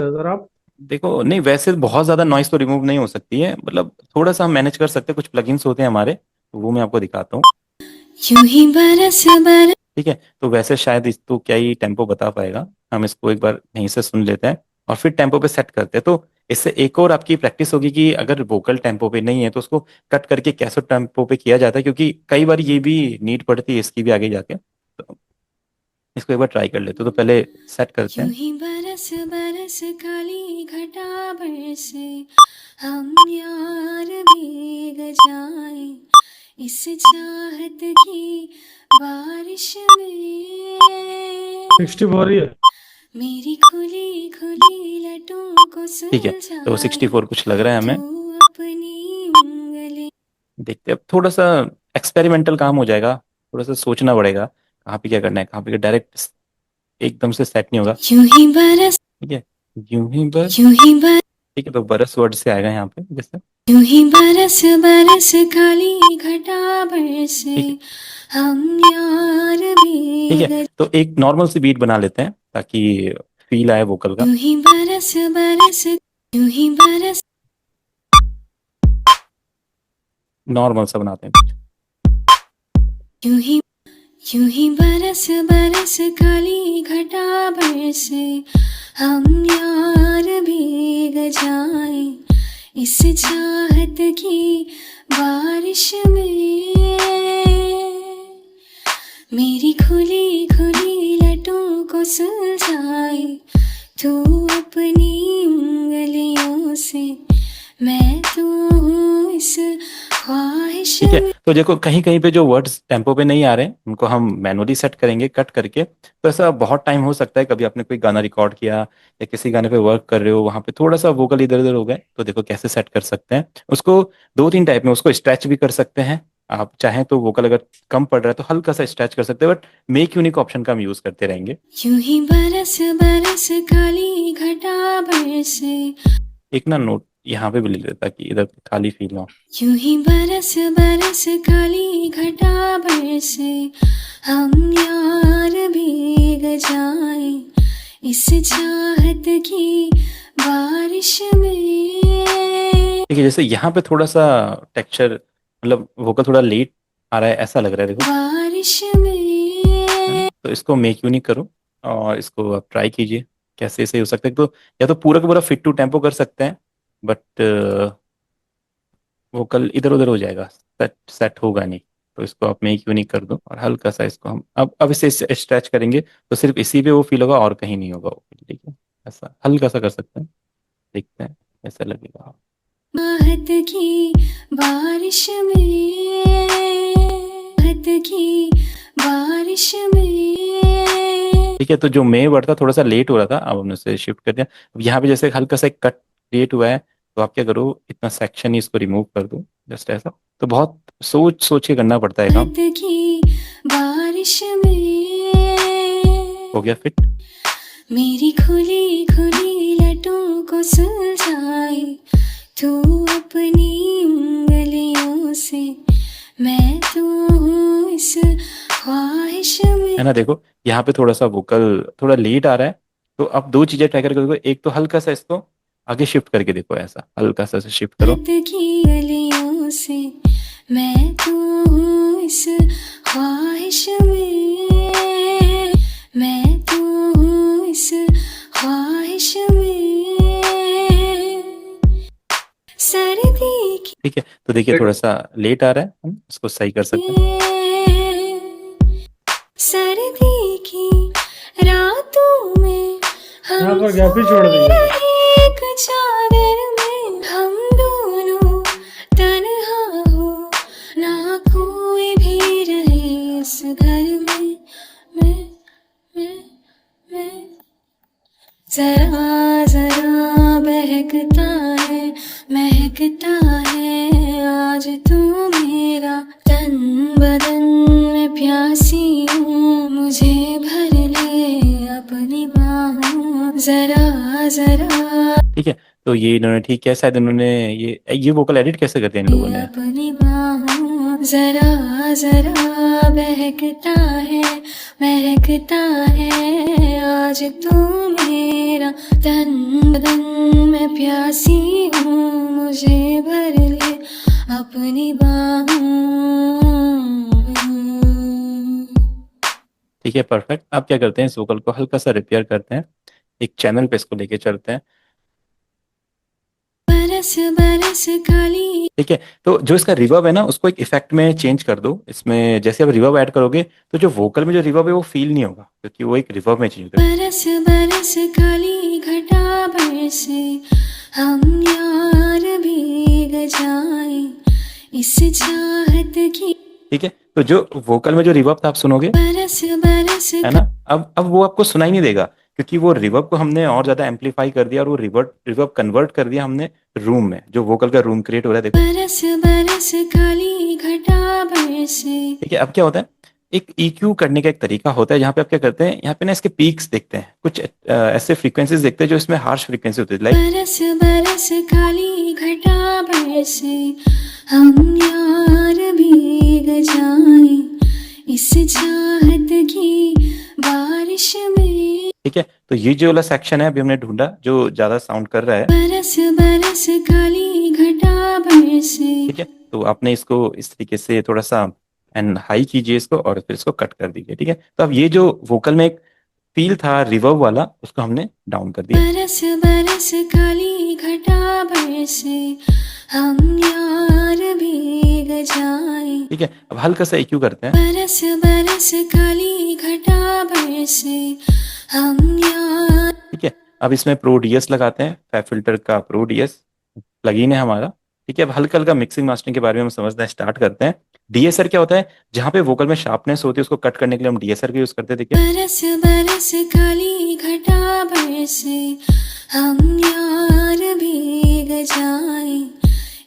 अगर आप। देखो, नहीं वैसे बहुत ज्यादा नॉइस तो रिमूव नहीं हो सकती है, मतलब थोड़ा सा हम मैनेज कर सकते हैं, कुछ प्लगइन्स होते हैं हमारे, तो वो मैं आपको दिखाता हूँ। यूं ही बरस बरस। ठीक है, तो वैसे शायद इस तो क्या ही टेम्पो बता पाएगा। हम इसको एक बार यहीं से सुन लेते हैं और फिर टेम्पो पे सेट करते हैं। तो इससे एक और आपकी प्रैक्टिस होगी कि अगर वोकल टेम्पो पे नहीं है तो उसको कट करके कैसे टेम्पो पे किया जाता है, क्योंकि कई बार ये भी नीड पड़ती है इसकी भी आगे जाके। तो इसको एक बार ट्राई कर लेते हो, तो पहले सेट करते यूं हैं। ही बरस बरस काली घटा बरसे, हम यार भीग जाए इस चाहत की बारिश में। 64 ही है। मेरी खुली खुली लटों को ठीक है, तो सुलझाए 64 कुछ लग रहा है तू हमें। अपनी उंगली। देखते हैं, अब थोड़ा सा एक्सपेरिमेंटल काम हो जाएगा, थोड़ा सा सोचना पड़ेगा कहाँ पे क्या करना है, कहाँ पे डायरेक्ट एकदम से सेट नहीं होगा। यूं ही बरस। ठीक है, यूं ही बस। यूं ही बरस। ठीक है, तो बरस वर्ड से आएगा यहाँ पे जैसे। यूं ही बरस बरस काली घटा बरसे, ठीक है। हम यार ठीक है, भीग। तो एक नॉर्मल सी बीट बना लेते हैं ताकि फील आए वोकल का। यूं ही बरस बरस। यूं ही बरस। नॉर्मल सा बनाते हैं कुछ। यूं ही यूं ही बरस बरस काली घटा बरसे, हम यार भीग जाए इस चाहत की बारिश में। मेरी खुली खुली लटों को सुलझाए तू अपनी उंगलियों से, मैं तो हूँ इस ख्वाहिश ठीक है, में। तो देखो कहीं कहीं पे जो वर्ड्स टेम्पो पे नहीं आ रहे हैं उनको हम मैनुअली सेट करेंगे कट करके। तो ऐसा बहुत टाइम हो सकता है, कभी आपने कोई गाना रिकॉर्ड किया या किसी गाने पे वर्क कर रहे हो, वहां पे थोड़ा सा वोकल इधर उधर हो गए, तो देखो कैसे सेट कर सकते हैं उसको। दो तीन टाइप में उसको स्ट्रेच भी कर सकते हैं। आप चाहें तो वोकल अगर कम पड़ रहा है तो हल्का सा स्ट्रेच कर सकते हैं, बट मेक यूनिक ऑप्शन का हम यूज करते रहेंगे। यूं ही बरस बरस काली घटा बरसे। एक ना नोट यहाँ पे भी लिख देता कि इधर खाली फील ना हो। यूं ही बरस बरस काली घटा बरसे, हम यार भीग जाए इस चाहत की बारिश में। ठीक है, जैसे यहाँ पे थोड़ा सा टेक्सचर, मतलब वोकल थोड़ा लेट आ रहा है ऐसा लग रहा है, देखो। बारिश है ना, में। तो इसको मेक यूनिक करो और इसको आप ट्राई कीजिए कैसे सही हो सकता है। तो या तो पूरा का पूरा फिट टू टेम्पो कर सकते हैं, बट वोकल इधर उधर हो जाएगा, सेट सेट होगा नहीं। तो इसको आप मेक यूनिक कर दो और हल्का सा इसको हम अब इसे स्ट्रेच करेंगे तो सिर्फ इसी पे वो फील होगा और कहीं नहीं होगा वो feel, ठीक है। ऐसा हल्का सा कर सकते हैं, देखते हैं कैसा लगेगा। चाहत की बारिश में। चाहत की बारिश में। ठीक है, तो जो मे वर्ड था थोड़ा सा लेट हो रहा था, अब हमने उसे शिफ्ट कर दिया। अब यहाँ पे जैसे हल्का सा एक कट क्रिएट हुआ है, तो आप क्या करो, इतना सेक्शन ही इसको रिमूव कर दो, जस्ट ऐसा। तो बहुत सोच सोच के करना पड़ता है काम। चाहत की बारिश में। हो गया फिट। मेरी खुली खुली लटों को सुलझाए तू अपनी उंगलियों से, मैं तो हूँ इस ख्वाहिश में। है ना, देखो यहाँ पे थोड़ा सा वोकल थोड़ा लेट आ रहा है। तो आप दो चीजें ट्राई करके देखो, एक तो हल्का सा इसको आगे शिफ्ट करके देखो, ऐसा हल्का सा शिफ्ट करो। चाहत की गलियों से, मैं तो हूँ इस ख्वाहिश में। मैं तो हूँ इस ख्वाहिश में। सर्दी की ठीक है, तो देखिए थोड़ा सा लेट आ रहा है, हम इसको सही कर सकते हैं। सर्दी की रातों में यहाँ हम पर गैप ही छोड़ सोए दिया। रहे एक चादर में। हम दोनों तन्हा हो ना कोई भी रहे इस घर में। मैं मैं जरा जरा बहकता है, महकता है आज तू मेरा। तन बदन में प्यासी हूँ, मुझे भर ले अपनी बाहों जरा जरा। ठीक है, तो ये इन्होंने ठीक किया, शायद इन्होंने ये वोकल एडिट कैसे करते हैं इन लोगों ने। अपनी बाहों जरा जरा महकता है आज तू मेरा तन बदन मैं प्यासी हूँ मुझे भर ले अपनी बाहों। ठीक है, परफेक्ट। अब क्या करते हैं, इस वोकल को हल्का सा रिपेयर करते हैं, एक चैनल पे इसको लेके चलते हैं। बरस बरस काली। ठीक है, तो जो इसका रिवर्ब है ना, उसको एक इफेक्ट में चेंज कर दो। इसमें जैसे आप रिवर्ब ऐड करोगे तो जो वोकल में जो रिवर्ब है वो फील नहीं होगा, क्योंकि वो एक रिवर्ब में चेंज होगा। बरस बरस काली घटा बरसे हम यार भीग जाए इस चाहत की। ठीक है, तो जो वोकल में जो रिवर्ब था आप सुनोगे, बरस बरस है ना, अब वो आपको सुनाई नहीं देगा, क्योंकि वो रिवर्ब को हमने और ज्यादा एम्पलीफाई कर दिया और वो रिवर्ब कन्वर्ट कर दिया हमने रूम में, जो वोकल का रूम क्रिएट हो रहा है, देखो। बरस बरस काली घटा बरसे। ठीक है, अब क्या होता है, एक EQ करने का एक तरीका होता है, जहाँ पे आप क्या करते हैं, यहाँ पे ना इसके पीक्स देखते हैं, कुछ ऐसे फ्रीक्वेंसीज देखते हैं जो इसमें हार्श फ्रीक्वेंसी होती है, लाइक बरस बरस काली घटा बरसे हम यार भीग जाए इस चाहत की बारिश में। ठीक है, तो ये जो वाला सेक्शन है अभी हमने ढूंढा जो ज्यादा साउंड कर रहा है। बरस बरस काली घटा बरसे। ठीक है, तो आपने इसको इस तरीके से थोड़ा सा एंड हाई कीजिए इसको और फिर इसको कट कर दीजिए। ठीक है, तो अब ये जो वोकल में एक फील था रिवर्ब वाला, उसको हमने डाउन कर दिया। बरस बरस काली घटा बरसे हम यार भीग जाए। ठीक है, अब हल्का सा EQ करते हैं। बरस बरस काली घटा बरसे हम यार। ठीक है, अब इसमें प्रो DS लगाते हैं, फैब फिल्टर का प्रो DS प्लगइन है हमारा। ठीक है, अब हल्का हल्का मिक्सिंग मास्टरिंग के बारे में हम समझना स्टार्ट करते हैं। DSR क्या होता है, जहाँ पे वोकल में शार्पनेस होती है उसको कट करने के लिए हम DSR का यूज करते हैं। देखिए, बरस बरस काली घटा बरसे हम यार भीग जाए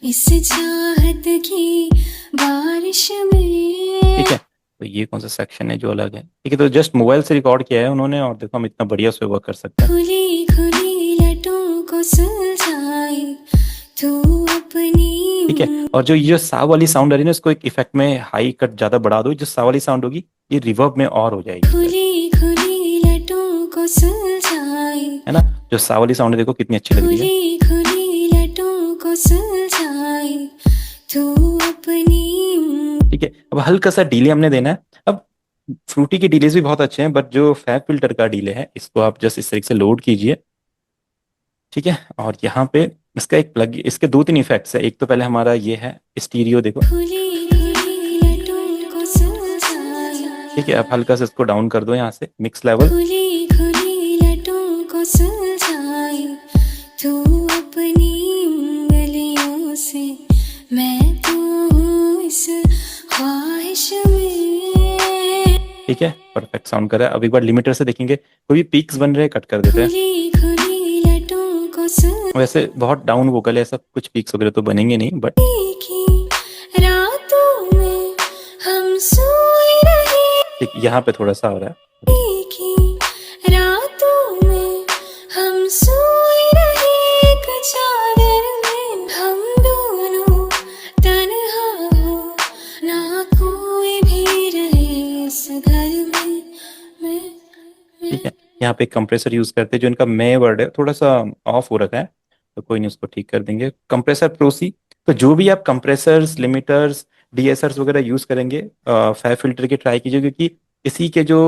इस चाहत की बारिश में। ठीक है, तो ये कौन सा सेक्शन है जो अलग है। ठीक है, तो जस्ट मोबाइल से रिकॉर्ड किया है उन्होंने और देखो हम इतना बढ़िया उसमें वर्क कर सकते हैं। खुली खुली लटों को सुलझाए तू अपनी। ठीक है, और जो ये जो सा वाली साउंड आ रही है ना, इसको एक इफेक्ट में हाई कट ज्यादा बढ़ा दो, जो सा वाली साउंड होगी ये रिवर्ब में और हो जाएगी, खुली खुली लटों को सुलझाए। है ना। जो सा वाली साउंड है देखो कितनी अच्छी लग रही है। खुली खुली लटों को सुलझाए तू अपनी। ठीक है, अब हल्का सा डिले हमने देना है। अब फ्रूटी के डिलेस भी बहुत अच्छे हैं, बट जो फैब फिल्टर का डिले है इसको आप जस्ट इस तरीके से लोड कीजिए। ठीक है, और यहाँ पे इसका एक प्लग, इसके 2-3 इफेक्ट्स है। एक तो पहले हमारा ये है स्टीरियो, देखो। खुली खुली लटों को सुलझाए। ठीक है, अब हल्का से इसको डाउन कर दो यहाँ से, मिक्स लेवल। खुली खुली लटों को सुलझाए तू अपनी उंगलियों से मैं तो हूँ इस ख्वाहिश में। ठीक है, परफेक्ट साउंड कर रहा है। अब एक बार लिमिटर से देखेंगे, कोई भी पीक्स बन रहे हैं कट कर देते हैं। खुली खुली लटों को वैसे बहुत डाउन वोकल है, ऐसा कुछ पीक्स वगैरह तो बनेंगे नहीं, बट की रातों में हम सोए रहे। ठीक यहाँ पे थोड़ा सा हो रहा है। की रातों में हम सोए रहे एक चादर में हम दोनों तन्हा हो ना कोई भी रहे इस घर में। ठीक है, यहाँ पे कंप्रेसर यूज करते हैं, जो इनका मे वर्ड है थोड़ा सा ऑफ हो रखा है, तो कोई नहीं, उसको ठीक कर देंगे। कंप्रेसर प्रोसी, तो जो भी आप कंप्रेसर्स, लिमिटर्स, DSRs वगैरह यूज करेंगे फैब फिल्टर के ट्राई कीजिए, क्योंकि इसी के जो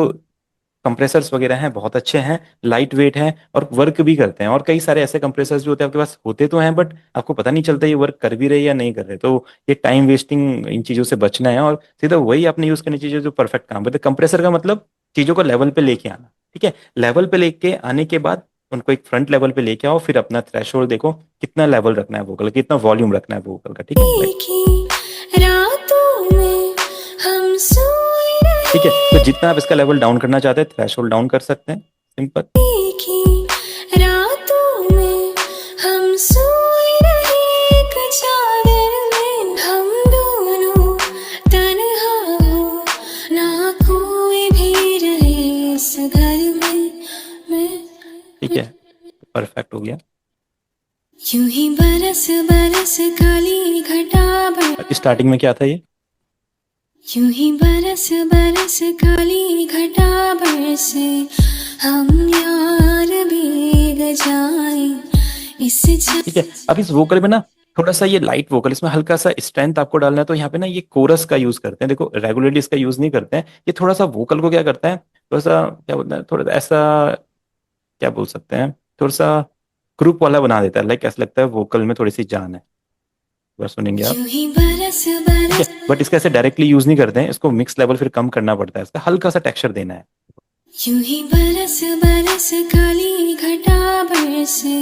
कंप्रेसर्स वगैरह हैं बहुत अच्छे हैं, लाइट वेट हैं और वर्क भी करते हैं। और कई सारे ऐसे कंप्रेसर्स भी होते हैं आपके पास, होते तो हैं बट आपको पता नहीं चलता ये वर्क कर भी रहे या नहीं कर रहे, तो ये टाइम वेस्टिंग, इन चीज़ों से बचना है और सीधा वही आपने यूज करनी चाहिए जो परफेक्ट काम करते। कंप्रेसर का मतलब चीज़ों को लेवल पे लेके आना। ठीक है, लेवल पे लेके आने के बाद उनको एक फ्रंट लेवल पे लेके आओ, फिर अपना थ्रेशोल्ड देखो कितना लेवल रखना है वोकल, कितना वॉल्यूम रखना है वोकल का। ठीक है, की रातों में हम सोए रहे। ठीक है, तो जितना आप इसका लेवल डाउन करना चाहते हैं थ्रेशोल्ड डाउन कर सकते हैं, सिंपल। की रातों में हम सोए रहे एक चादर में हम दोनों तन्हा हो ना कोई भी रहे इस घर में। ठीक है, परफेक्ट हो गया। यूं ही बरस बरस काली घटा बरसे। स्टार्टिंग में क्या था ये, यूं ही बरस बरस काली घटा बरसे, हम यार भीग जाए इस ठीक है। अब इस वोकल में ना थोड़ा सा ये लाइट वोकल, इसमें हल्का सा स्ट्रेंथ आपको डालना है, तो यहाँ पे ना ये कोरस का यूज करते हैं। देखो रेगुलरली इसका यूज नहीं करते हैं, ये थोड़ा सा वोकल को क्या करता है, थोड़ा सा क्या बोलते हैं, थोड़ा सा ऐसा क्या बोल सकते हैं, थोड़ा सा ग्रुप वाला बना देता है। लाइक ऐसा लगता है वोकल में थोड़ी सी जान है। एक बार सुनेंगे आप। यूं ही बरस ठीक है, बरस, बट इसका ऐसे डायरेक्टली यूज नहीं करते हैं, इसको मिक्स लेवल फिर कम करना पड़ता है, इसका हल्का सा टेक्सचर देना है। यूं ही बरस बरस काली घटा बरसे,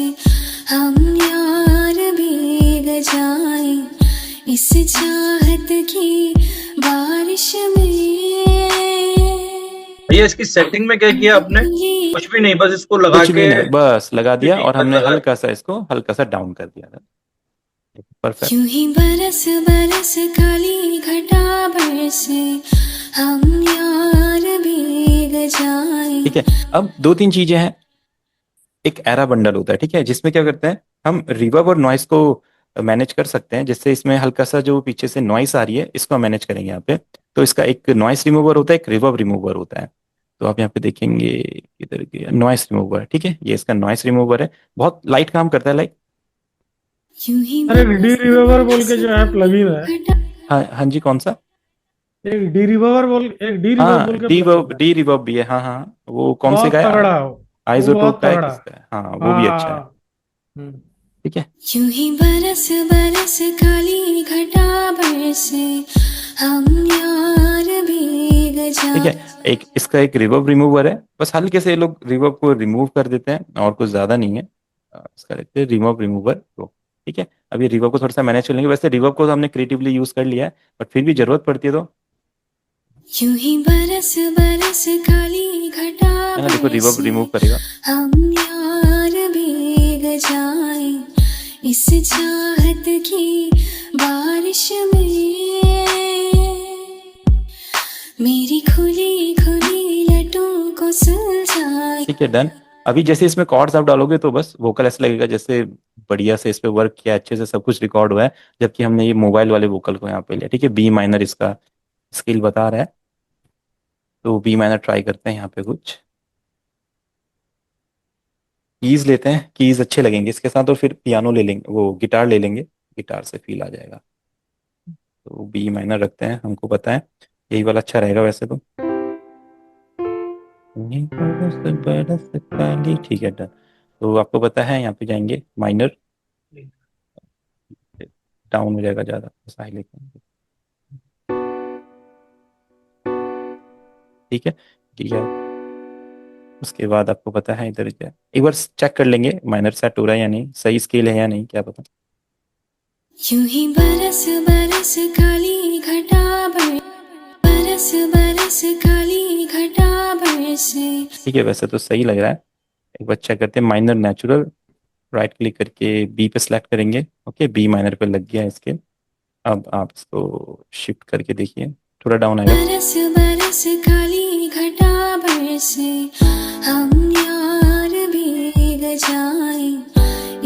हम यार भीग जाए इस चाहत की बारिश में। भैया इसकी सेटिंग में क्या किया आपने? ये कुछ भी नहीं, बस इसको लगा कुछ भी के नहीं, बस लगा दिया और मीटर हमने लगा। हल्का सा इसको हल्का सा डाउन कर दिया था। परफेक्ट। यूं ही बरस बरस काली घटा बरसे, हम यार भीग जाए। ठीक है, अब दो तीन चीजें हैं। एक एरा बंडल होता है, ठीक है, जिसमें क्या करते हैं हम रिवर्ब और नॉइस को मैनेज कर सकते हैं। जिससे इसमें हल्का सा जो पीछे से नॉइस आ रही है इसको मैनेज करेंगे यहाँ पे। तो इसका एक नॉइस रिमूवर होता है, एक रिवर्ब रिमूवर होता है। तो आप यहाँ पे देखेंगे इधर के नॉइस रिमूवर, ठीक है, ये इसका नॉइस रिमूवर है। बहुत लाइट काम करता है, लाइक। यूं ही अरे डी बरस रिवर्बर बोल बरस के जो है प्लगइन है, काली घटा, हाँ हाँ जी, कौन सा? एक डी रिवर्बर बोल, एक डी रिवर्ब हाँ, बोल के डी प्लगइन है। डी रिवर्ब भी है, हाँ हाँ। वो कौन से का बहुत है? तगड़ा है वो आइसोटोप बहुत का है, तगड़ा है। किसका है? हाँ, वो भी अच्छा है। हाँ। हम्म। ठीक है। यूं ही बरस बरस काली घटा बरसे, हम यार भीग ठीक है, जाए। एक इसका एक रिवर्ब रिमूवर है, बस हल्के से ये लोग रिवर्ब को रिमूव कर देते हैं और कुछ ज्यादा नहीं है। इसका लिखते हैं रिवर्ब रिमूवर प्रो। ठीक है, अब ये रिवर्ब को थोड़ा सा मैनेज कर लेंगे। वैसे रिवर्ब को तो हमने क्रिएटिवली यूज कर लिया है, बट फिर भी जरूरत पड़ती है तो, यूं ही बरस बरस काली घटा है ना, देखो रिवर्ब बरसे, रिमूव करेगा। हम यार भीग जाए इस चाहत की बारिश में। मेरी खुली खुली लटों को सुलझाए। ठीक है, डन। अभी जैसे इसमें कॉर्ड्स आप डालोगे तो बस वोकल ऐसा लगेगा जैसे बढ़िया से इस पे वर्क किया, अच्छे से सब कुछ रिकॉर्ड हुआ है। जबकि हमने ये मोबाइल वाले वोकल को यहाँ पे लिया। ठीक है, बी माइनर इसका स्केल बता रहा है, तो बी माइनर ट्राई करते हैं यहाँ पे कुछ कीज लेते हैं। कीज अच्छे लगेंगे इसके साथ, और फिर पियानो ले लेंगे, वो गिटार ले लेंगे, गिटार से फील आ जाएगा। तो बी माइनर रखते हैं, हमको पता है यही वाला अच्छा रहेगा वैसे तो। ठीक है, डन। तो आपको पता है यहाँ पे जाएंगे माइनर, डाउन हो जाएगा ज्यादा, ऐसा ही लेते हैं। ठीक है, ठीक है। उसके बाद आपको पता है इधर क्या, एक बार चेक कर लेंगे माइनर सेट हो रहा है या नहीं, सही स्केल है या नहीं, क्या पता। यूं ही बरस बरस काली घटा बरस बरस काली घटा बरसे। ठीक है, वैसे तो सही लग रहा है। एक बार चेक करते हैं माइनर नेचुरल, राइट क्लिक करके बी पे सेलेक्ट करेंगे। ओके, बी माइनर पे लग गया इसके। अब आप इसको शिफ्ट करके देखिए, थोड़ा डाउन आएगा। बरस बरस काली घटा बरसे, हम यार भीग जाए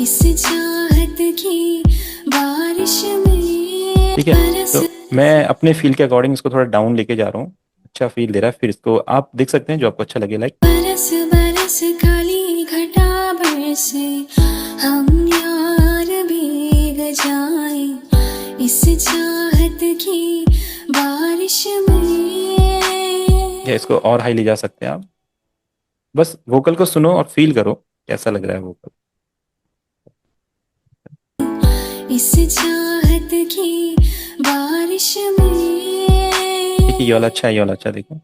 इस चाहत की बारिश में। ठीक है, तो मैं अपने फील के अकॉर्डिंग इसको थोड़ा डाउन लेके जा रहा हूँ। अच्छा फील दे रहा है, फिर इसको आप देख सकते हैं जो आपको अच्छा लगे, लाइक। बरस बरस काली घटा बरसे, हम यार भीग जाए इस चाहत की बारिश में। या इसको और हाई ले जा सकते हैं आप। बस वोकल को सुनो और फील करो कैसा लग रहा है वोकल। इस चाहत की बारिश में। ठीक है, ये वाला अच्छा है, ये वाला अच्छा, देखो।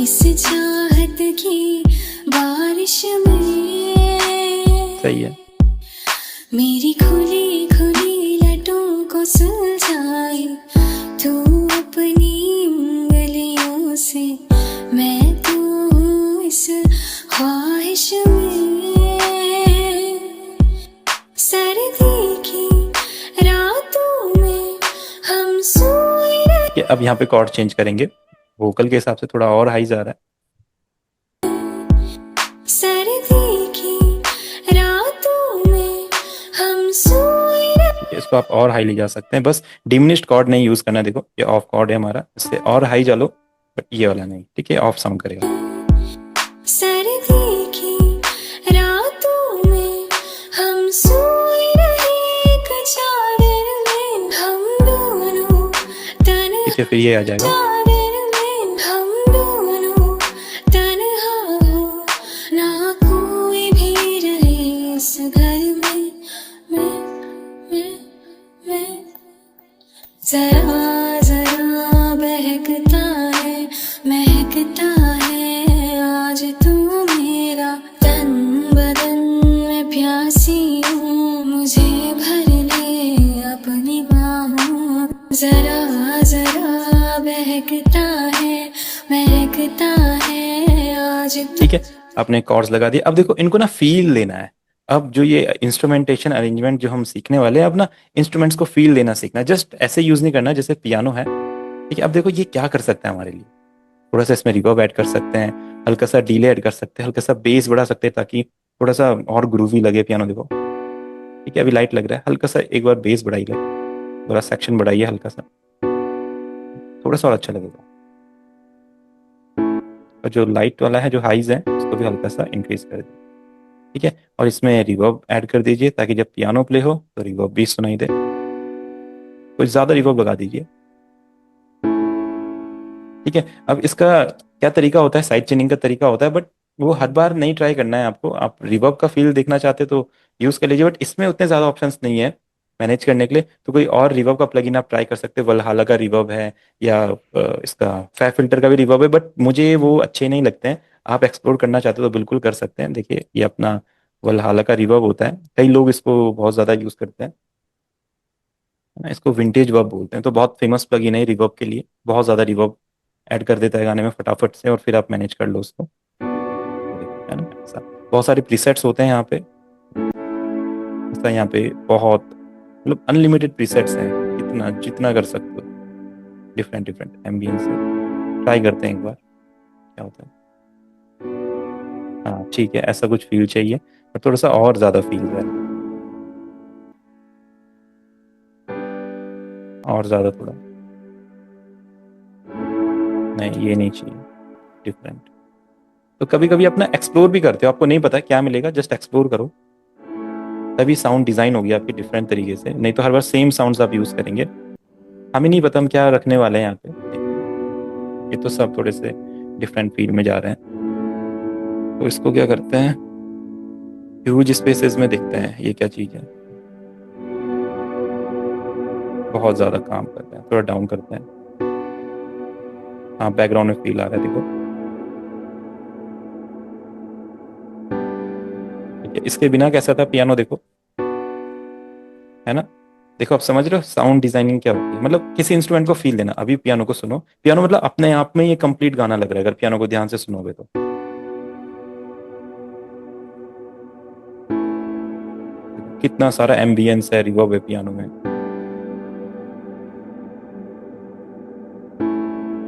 इस चाहत की बारिश में। सही है। मेरी खुली खुली लटों को सुलझाए तू अपनी उंगलियों से, मैं तो हूँ इस ख्वाहिश में। सर्दी की रातों में हम सोए रहे, कि अब यहाँ पे कॉर्ड चेंज करेंगे, वोकल के हिसाब से थोड़ा और हाई जा रहा है। सर्दी की रातों में हम सोए रहे। इसको आप और हाई ले जा सकते हैं, बस डिमिनिश्ड कॉर्ड नहीं यूज करना। देखो ये ऑफ कॉर्ड है हमारा, इससे और हाई जा लो, बट ये वाला नहीं, ठीक है, ऑफ साउंड करेगा। सर्दी की रातों में हम सोए रहे एक चादर में, हम दोनों ठीक है, फिर ये आ जाएगा। चादर में हम दोनों तन्हा हो, ना कोई भी रहे इस घर में। मैं जरा जरा बहकता है, महकता है आज तू मेरा, तन बदन में प्यासी हूँ, मुझे भर ले अपनी बाहों। जरा जरा बहकता है, महकता है आज तू। ठीक है, आपने कॉर्ड्स लगा दिए। अब देखो इनको ना फील लेना है। अब जो ये इंस्ट्रूमेंटेशन अरेंजमेंट जो हम सीखने वाले हैं, अब ना इंस्ट्रूमेंट्स को फील लेना सीखना है, जस्ट ऐसे यूज नहीं करना जैसे पियानो है। ठीक है, अब देखो ये क्या कर सकता है हमारे लिए, थोड़ा सा इसमें रिवर्ब ऐड कर सकते हैं, हल्का सा डीले ऐड कर सकते हैं, हल्का सा बेस बढ़ा सकते हैं ताकि थोड़ा सा और ग्रूवी लगे पियानो। देखो ठीक है, अभी लाइट लग रहा है, हल्का सा एक बार बेस बढ़ाइए, थोड़ा सेक्शन बढ़ाइए हल्का सा, थोड़ा सा और अच्छा लगेगा। और जो लाइट वाला है, जो हाइज है, उसको भी हल्का सा इंक्रीज कर दीजिए। ठीक है, और इसमें रिवर्ब ऐड कर दीजिए ताकि जब पियानो प्ले हो तो रिवर्ब भी सुनाई दे, कुछ ज्यादा रिवर्ब लगा दीजिए। ठीक है, अब इसका क्या तरीका होता है, साइड चेनिंग का तरीका होता है, बट वो हर बार नहीं ट्राई करना है आपको। आप रिवर्ब का फील देखना चाहते तो यूज कर लीजिए, बट इसमें उतने ज्यादा ऑप्शंस नहीं है मैनेज करने के लिए, तो कोई और रिवर्ब का प्लगइन आप ट्राई कर सकते हैं। वलहाला का रिवर्ब है, या इसका फैब फिल्टर का भी रिवर्ब है, बट मुझे वो अच्छे नहीं लगते हैं। आप एक्सप्लोर करना चाहते हो तो बिल्कुल कर सकते हैं। देखिए ये अपना वलहाला का रिवर्ब होता है, कई लोग इसको बहुत ज्यादा यूज करते हैं, है ना, इसको विंटेज वर्ब बोलते हैं। तो बहुत फेमस प्लगइन है रिवर्ब के लिए, बहुत ज्यादा रिवर्ब ऐड कर देता है गाने में फटाफट से, और फिर आप मैनेज कर लो उसको, है ना। ऐसा बहुत सारे प्रीसेट्स होते हैं यहाँ पे, ऐसा यहाँ पे बहुत मतलब अनलिमिटेड प्रीसेट्स हैं, कितना जितना कर सकते हो, डिफरेंट डिफरेंट एम्बियंस है। ट्राई करते हैं एक बार क्या होता है। हाँ ठीक है, ऐसा कुछ फील चाहिए, पर थोड़ा सा और ज्यादा फील है, और ज्यादा थोड़ा, नहीं ये नहीं चाहिए, डिफरेंट। तो कभी कभी अपना एक्सप्लोर भी करते हो, आपको नहीं पता क्या मिलेगा, जस्ट एक्सप्लोर करो, तभी साउंड डिजाइन होगी आपकी डिफरेंट तरीके से। नहीं तो हर बार सेम साउंड्स आप यूज करेंगे, हमें नहीं पता हम क्या रखने वाले हैं यहाँ पे। ये तो सब थोड़े से डिफरेंट फील्ड में जा रहे हैं, तो इसको क्या करते हैं, ह्यूज स्पेसेस में देखते हैं ये क्या चीज है, बहुत ज्यादा काम करते हैं, थोड़ा डाउन करते हैं। हाँ बैकग्राउंड में फील आ रहा है, देखो ठीक है। इसके बिना कैसा था पियानो, देखो है ना। देखो आप समझ रहे हो साउंड डिजाइनिंग क्या होती है, मतलब किसी इंस्ट्रूमेंट को फील देना। अभी पियानो को सुनो, पियानो मतलब अपने आप में ये कंप्लीट गाना लग रहा है अगर पियानो को ध्यान से सुनोगे तो। कितना सारा एम्बियंस है, रिवर्ब है पियानो में।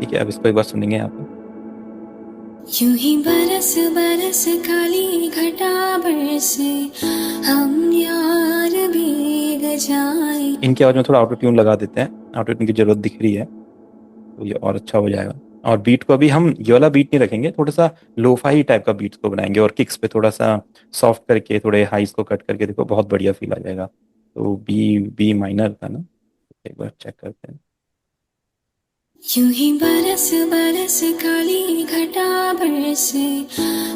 ठीक है, अब इसको एक बार सुनेंगे यहाँ पे। यूं ही बरस बरस काली घटा बरसे, हम यार भीग जाए। इनकी आवाज में थोड़ा ऑटो ट्यून लगा देते हैं, ऑटो ट्यून की जरूरत दिख रही है तो ये और अच्छा हो जाएगा। और बीट को अभी हम ये वाला बीट नहीं रखेंगे, थोड़ा सा लोफाई टाइप का बीट को बनाएंगे, और किक्स पे थोड़ा सा सॉफ्ट करके, थोड़े हाइस को कट करके, देखो बहुत बढ़िया फील आ जाएगा। तो बी माइनर था ना, एक बार चेक करते हैं। यूं ही बरस बरस काली घटा बरसे,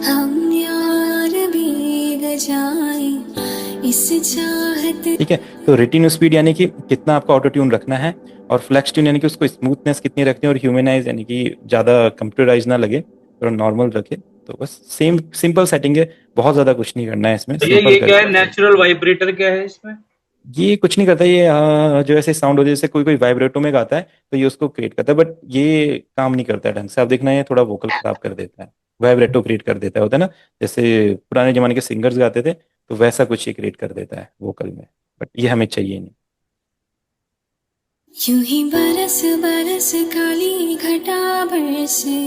हम यार भीग जाए इस चाहत। ठीक है, तो रेटिनो स्पीड यानी कि कितना आपका ऑटो ट्यून रखना है, और फ्लेक्स ट्यून यानी कि उसको स्मूथनेस कितनी रखनी है, और ह्यूमनाइज यानी कि ज्यादा कंप्यूटराइज ना लगे, थोड़ा नॉर्मल रखे। तो बस सेम सिंपल सेटिंग है, बहुत ज्यादा कुछ नहीं करना है इसमें। तो ये क्या है, नेचुरल वाइब्रेटर क्या है इसमें? ये कुछ नहीं करता, ये जो ऐसे साउंड हो जैसे कोई कोई वाइब्रेटो में गाता है तो ये उसको क्रिएट करता है, बट ये काम नहीं करता है ढंग से। आप देखना ये थोड़ा वोकल खराब कर देता है, वाइब्रेटो क्रिएट कर देता है, होता है ना, जैसे पुराने जमाने के सिंगर्स गाते थे, तो वैसा कुछ ये क्रिएट कर देता है वोकल में, बट ये हमें चाहिए नहीं। यूं ही बरस बरस काली घटा बरसे,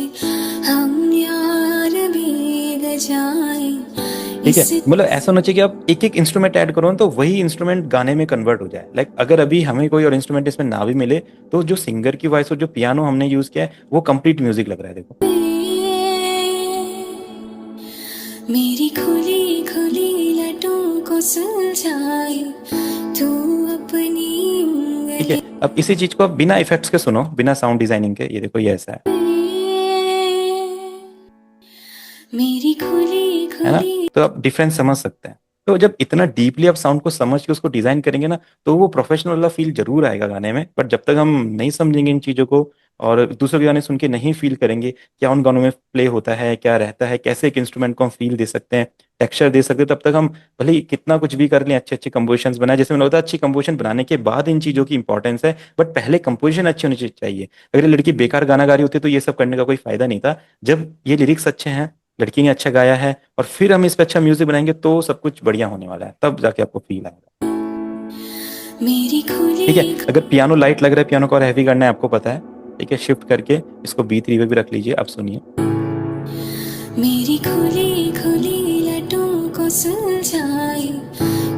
हम यार भीग जाए ठीक है, इस मतलब ऐसा होना चाहिए कि आप एक एक इंस्ट्रूमेंट ऐड करो ना तो वही इंस्ट्रूमेंट गाने में कन्वर्ट हो जाए। लाइक अगर अभी हमें कोई और इंस्ट्रूमेंट इसमें ना भी मिले तो जो सिंगर की वॉइस और जो पियानो हमने यूज किया है वो कंप्लीट म्यूजिक लग रहा है। देखो मेरी खुली खुली लटों को सुलझाए तू अपनी ठीक है, अब इसी चीज को आप बिना इफेक्ट्स के सुनो, बिना साउंड डिजाइनिंग के। ये देखो ये ऐसा है मेरी खुली है ना? खुली तो आप डिफरेंस समझ सकते हैं। तो जब इतना डीपली आप साउंड को समझ के उसको डिजाइन करेंगे ना तो वो प्रोफेशनल वाला फील जरूर आएगा गाने में। बट जब तक हम नहीं समझेंगे इन चीजों को और दूसरे के गाने सुन के नहीं फील करेंगे क्या उन गानों में प्ले होता है, क्या रहता है, कैसे एक इंस्ट्रूमेंट को हम फील दे सकते हैं, टेक्सचर दे सकते हैं, तब तक हम भले ही कितना कुछ भी कर लें, अच्छे अच्छे कंपोजिशंस बनाए। जैसे मैंने बताया अच्छी कंपोजिशन बनाने के बाद इन चीजों की इंपॉर्टेंस है, बट पहले कंपोजिशन अच्छी होनी चाहिए। अगर ये लड़की बेकार गाना गा रही होती तो ये सब करने का कोई फायदा नहीं था। जब ये लिरिक्स अच्छे हैं, लड़की ने अच्छा गाया है और फिर हम इस पे अच्छा म्यूजिक बनाएंगे तो सब कुछ बढ़िया होने वाला है, तब जाके आपको फील आएगा। मेरी खुली ठीक है, अगर पियानो लाइट लग रहा है, पियानो को और हैवी करना है आपको पता है, ठीक है, शिफ्ट करके इसको B3 पे भी रख लीजिए। अब सुनिए, मेरी खुली खुली लटों को सुलझाए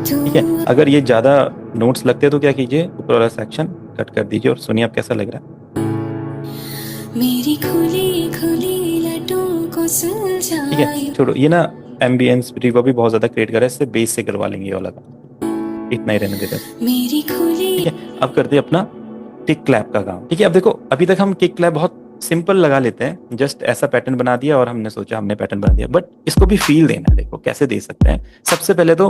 तू ठीक है। अगर ये ज्यादा नोट्स लगते हैं तो क्या कीजिए, ऊपर वाला सेक्शन कट कर दीजिए और सुनिए आप कैसा लग रहा है। मेरी खुली खुली लटों को ठीक सुलझाए है, छोड़ो ये ना, एम्बियंस रिवर्ब भी बहुत ज्यादा क्रिएट कर रहा है, इससे बेस से करवा लेंगे ये वाला काम। इतना ही रहने देते हैं। मेरी खुली ठीक है, अब करते हैं अपना किक क्लैप का काम। ठीक है, अब देखो अभी तक हम किक क्लैप बहुत सिंपल लगा लेते हैं, जस्ट ऐसा पैटर्न बना दिया और हमने सोचा हमने पैटर्न बना दिया, बट इसको भी फील देना है। देखो कैसे दे सकते हैं। सबसे पहले तो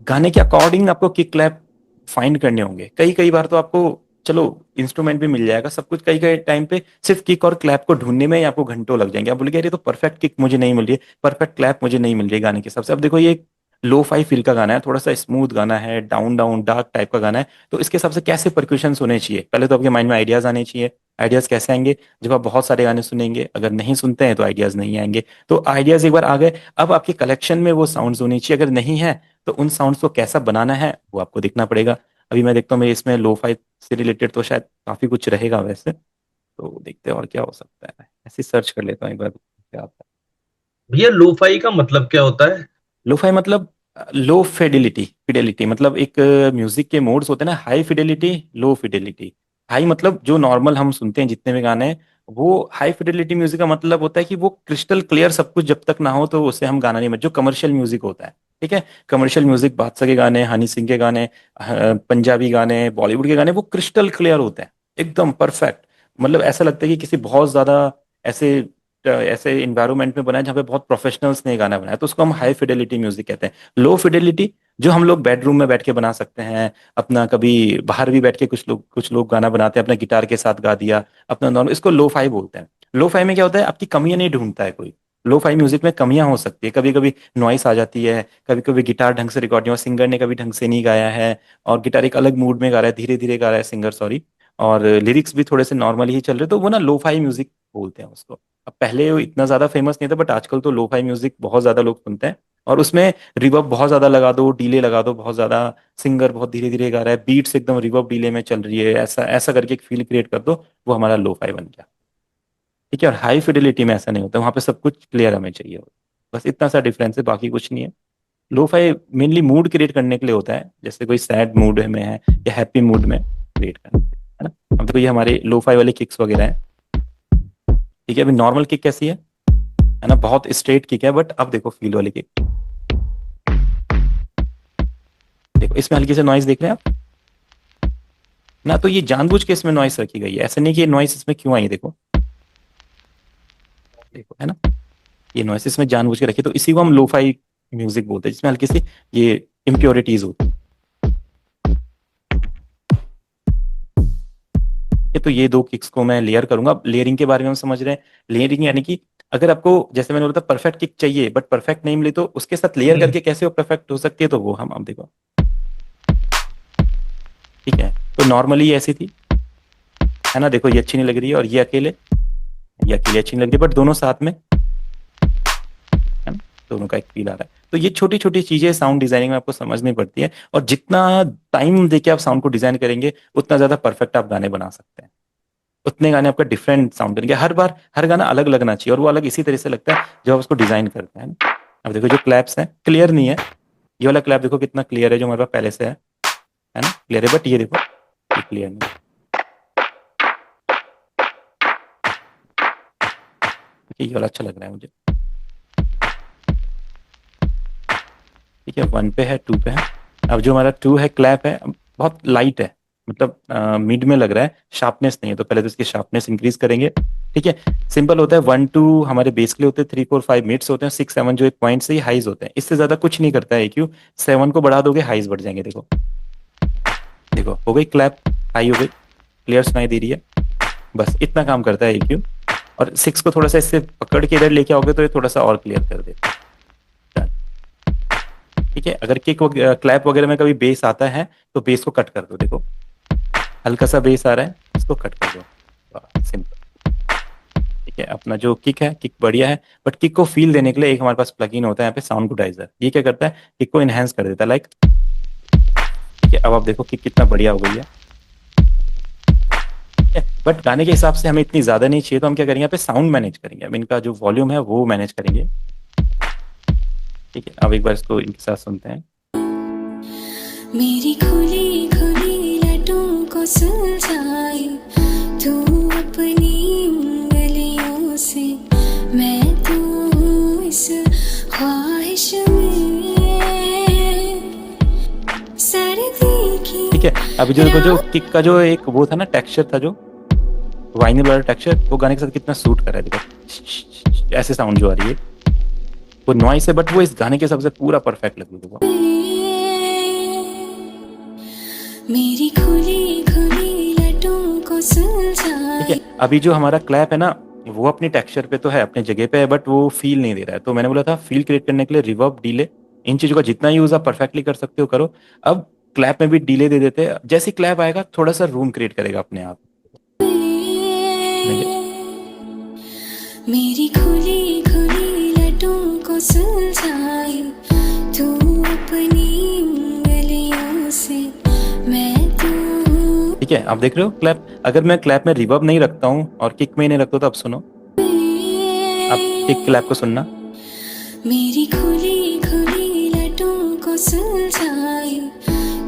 गाने के अकॉर्डिंग आपको किक क्लैप फाइंड करने होंगे। कई कई बार तो आपको चलो इंस्ट्रूमेंट भी मिल जाएगा सब कुछ, कई कई टाइम पे सिर्फ किक और क्लैप को ढूंढने में ही आपको घंटों लग जाएंगे। आप बोलेंगे अरे तो परफेक्ट किक मुझे नहीं मिल रही है, परफेक्ट क्लैप मुझे नहीं मिल रही है गाने के हिसाब से। अब देखो ये लो फाई फील का गाना है, थोड़ा सा स्मूथ गाना है, डाउन डाउन डार्क टाइप का गाना है, तो इसके हिसाब से कैसे परक्यूशंस होने चाहिए। पहले तो आपके माइंड में आइडियाज आने चाहिए। आइडियाज कैसे आएंगे, जब आप बहुत सारे गाने सुनेंगे। अगर नहीं सुनते हैं तो आइडियाज नहीं आएंगे। तो आइडियाज एक बार आ गए, अब आपके कलेक्शन में वो साउंड्स होनी चाहिए। अगर नहीं है तो उन साउंड्स को कैसा बनाना है वो आपको दिखना पड़ेगा। अभी मैं देखता हूँ मेरे इसमें लो फाई से रिलेटेड तो शायद काफी कुछ रहेगा वैसे, तो देखते हैं और क्या हो सकता है। ऐसे सर्च कर लेता हूँ एक बार क्या आता है। भैया लोफाई का मतलब क्या होता है? लोफाई मतलब लो फिडेलिटी। फिडेलिटी मतलब एक म्यूजिक के मोड्स होते हैं ना, हाई फिडेलिटी, लो फिडेलिटी। हाई मतलब जो नॉर्मल हम सुनते हैं जितने भी गाने हैं, वो हाई फिडेलिटी म्यूजिक का मतलब होता है कि वो क्रिस्टल क्लियर सब कुछ जब तक ना हो तो उसे हम गाना नहीं जो कमर्शियल म्यूजिक होता है। ठीक है, कमर्शियल म्यूजिक बादशाह के गाने, हनी सिंह के गाने, पंजाबी गाने, बॉलीवुड के गाने, वो क्रिस्टल क्लियर होते हैं, एकदम परफेक्ट। मतलब ऐसा लगता है कि किसी बहुत ज्यादा ऐसे ऐसे इन्वायरमेंट में बनाया जहाँ पे बहुत प्रोफेशनल्स ने गाना बनाया, तो उसको हम हाई फिडेलिटी म्यूजिक कहते हैं। लो फिडेलिटी जो हम लोग बेडरूम में बैठ के बना सकते हैं, अपना कभी बाहर भी बैठ के कुछ लोग गाना बनाते हैं अपना गिटार के साथ गा दिया अपना नॉर्मल, इसको लो फाई बोलते हैं। लो फाई में क्या होता है, आपकी कमियां नहीं ढूंढता है कोई। लो फाई म्यूजिक में कमियां हो सकती है, कभी कभी नॉइस आ जाती है, कभी कभी गिटार ढंग से रिकॉर्ड नहीं हुआ, सिंगर ने कभी ढंग से नहीं गाया है, और गिटार एक अलग मूड में गा रहा है, धीरे धीरे गा रहा है सिंगर, सॉरी, और लिरिक्स भी थोड़े से नॉर्मल ही चल रहे, तो वो ना लो फाई म्यूजिक बोलते हैं उसको। अब पहले वो इतना ज्यादा फेमस नहीं था, बट आजकल तो लो फाई म्यूजिक बहुत ज्यादा लोग सुनते हैं, और उसमें रिवर्ब बहुत ज्यादा लगा दो, डीले लगा दो बहुत ज्यादा, सिंगर बहुत धीरे धीरे गा रहा है, बीट्स एकदम रिवर्ब डीले में चल रही है, ऐसा ऐसा करके एक फील क्रिएट कर दो, वो हमारा लो फाई बन गया। ठीक है, और हाई फिडेलिटी में ऐसा नहीं होता, वहां पे सब कुछ क्लियर हमें चाहिए। बस इतना सा डिफरेंस है, बाकी कुछ नहीं है। Lo fi mainly mood create करने के लिए होता है, जैसे कोई सैड मूड में है या हैप्पी मूड में क्रिएट करने के लिए, है ना। अब देखो ये हमारे लो फाई वाले किक्स वगैरह है। ठीक है, अभी नॉर्मल किक कैसी है ना, बहुत स्ट्रेट किक है, बट अब देखो फील वाली किक, देखो इसमें हल्की से नॉइस देख रहे हैं आप ना, तो ये जानबूझ के इसमें नॉइस रखी गई है, ऐसे नहीं कि ये नॉइस इसमें क्यों आई, देखो देखो, है ना, ये नॉइस इसमें जानबूझ के रखी, तो इसी को हम लोफाई म्यूजिक बोलते हैं, जिसमें हल्की सी ये इम्प्योरिटीज होती है। तो ये दो किक्स को मैं लेयर करूंगा। अब लेयरिंग के बारे में हम समझ रहे हैं। लेयरिंग यानी कि अगर आपको, जैसे मैंने बोला था, परफेक्ट किक चाहिए बट परफेक्ट नहीं मिली, तो उसके साथ लेयर करके कैसे वो परफेक्ट हो सकती है, तो वो हम अब देखो। ठीक है, तो नॉर्मली ये ऐसी थी, है ना, देखो ये अच्छी नहीं लग रही है, और ये अकेले अच्छी नहीं लग रही, बट दोनों साथ में, है ना, दोनों का एक फील आ रहा है। तो ये छोटी छोटी चीजें साउंड डिजाइनिंग में आपको समझनी पड़ती है, और जितना टाइम देके आप साउंड को डिजाइन करेंगे उतना ज्यादा परफेक्ट आप गाने बना सकते हैं। उतने गाने आपका डिफरेंट साउंड करेंगे, हर बार हर गाना अलग लगना चाहिए, और वो अलग इसी तरह से लगता है जब आप उसको डिजाइन करते हैं ना। अब देखो जो क्लैप्स हैं क्लियर नहीं है, ये वाला क्लैप देखो कितना क्लियर है जो हमारे पास पहले से है ना, क्लियर है, बट ये देखो ये क्लियर नहीं है। ये वाला अच्छा लग रहा है मुझे। ठीक है, 1 पे है, 2 पे है। अब जो हमारा 2 है क्लैप है, बहुत लाइट है, मतलब मिड में लग रहा है, शार्पनेस नहीं है, तो पहले तो इसकी शार्पनेस इंक्रीज करेंगे। ठीक है, सिंपल होता है, 1 2 हमारे बेस के लिए होते हैं, 3 4 5 मिड्स होते हैं, 6 7 जो एक पॉइंट से ही हाइज होते हैं, इससे ज्यादा कुछ नहीं करता है EQ। 7 को बढ़ा दोगे हाइज बढ़ जाएंगे। देखो देखो हो गई क्लैप, हाई हो गई, क्लियर सुनाई दे रही है, बस इतना काम करता है EQ। और 6 को थोड़ा सा इससे पकड़ के इधर लेके आओगे तो ये थोड़ा सा और क्लियर कर देता है। ठीक है, अगर किक क्लैप वगैरह में कभी बेस आता है तो बेस को कट कर दो। देखो हल्का सा बेस आ रहा है, इसको कट कर दो, सिंपल। ठीक है, अपना जो किक है, किक बढ़िया है, बट किक को फील देने के लिए एक हमारे पास प्लगइन होता है यहाँ पे, साउंड गुडाइजर। ये क्या करता है, किक को इनहेंस कर देता है, लाइक। ठीक है, अब आप देखो किक कितना बढ़िया हो गई है। बट गाने के हिसाब से हमें इतनी ज्यादा नहीं चाहिए, तो हम क्या करेंगे यहाँ पे साउंड मैनेज करेंगे, अब इनका जो वॉल्यूम है वो मैनेज करेंगे। ठीक है, अब एक बार इसको इनके साथ सुनते हैं। मेरी खुली खुली लटों को सुलझाए तू अपनी उंगलियों से, मैं तो हूँ इस ख्वाहिश में सर्दी की। ठीक है, अभी जो देखो जो किक का जो एक वो था ना, टेक्सचर था, जो वाइनिल वाला टेक्सचर, वो गाने के साथ कितना सूट कर रहा है। देखो ऐसे साउंड जो आ रही है, वो नॉइस है, बट वो इस गाने के हिसाब से पूरा परफेक्ट लग रही है। मेरी खुली खुली लटों को सुलझाए। ठीक है, अभी जो हमारा क्लैप है ना, वो अपनी टेक्सचर पे तो है, अपनी जगह पे है, बट वो फील नहीं दे रहा है। तो मैंने बोला था फील क्रिएट करने के लिए रिवर्ब, डिले, इन चीजों का जितना यूज आप परफेक्टली कर सकते हो करो। अब क्लैप में भी डिले दे देते हैं, जैसे क्लैप आएगा थोड़ा सा रूम क्रिएट करेगा अपने आप। मेरी खुली खुली लटों को सुलझाए तू अपनी उंगलियों से, मैं तो। ठीक है, आप देख रहे हो क्लैप, अगर मैं क्लैप में रिवर्ब नहीं रखता हूँ और किक में नहीं रखता हूँ, तो अब सुनो, अब किक क्लैप को सुनना। मेरी खुली खुली लटों को सुलझाए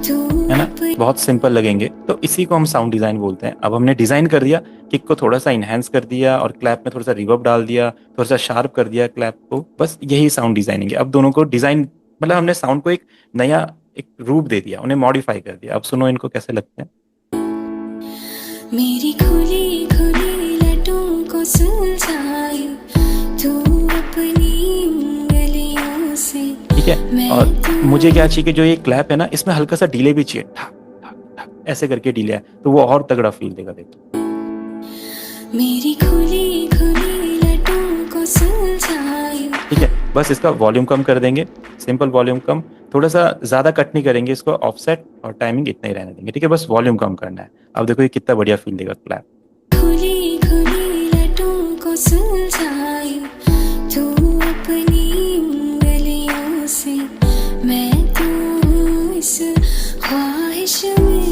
तू है ना, बहुत सिंपल लगेंगे। तो इसी को हम साउंड डिजाइन बोलते हैं। अब हमने डिजाइन कर दिया, किक को थोड़ा सा इनहेंस कर दिया और क्लैप में थोड़ा सा रिवर्ब डाल दिया, थोड़ा सा शार्प कर दिया क्लैप को, बस यही साउंड डिजाइनिंग है। अब दोनों को डिजाइन, मतलब हमने साउंड को एक नया एक रूप दे दिया, उन्हें मॉडिफाई कर दिया। अब सुनो इनको कैसे लगते हैं। मेरी खुली खुली लटों को सुलझाए तू अपनी उंगलियों से। ठीक है, और मुझे क्या चाहिए कि जो ये क्लैप है ना, इसमें हल्का सा डिले भी चाहिए, ठक ठक ठक ऐसे करके डिले है, तो वो और तगड़ा फील देगा। देखो मेरी खुली खुली लटों को सुलझाए। ठीक है, बस इसका वॉल्यूम कम कर देंगे, सिंपल वॉल्यूम कम, थोड़ा सा ज्यादा कट नहीं करेंगे इसको, ऑफसेट और टाइमिंग इतना ही रहने देंगे। ठीक है, बस वॉल्यूम कम करना है। अब देखो ये कितना बढ़िया फील देगा क्लैप। खुली खुली लटों को सुलझाए तू अपनी उंगलियों से, मैं तो हूँ इस ख्वाहिश में।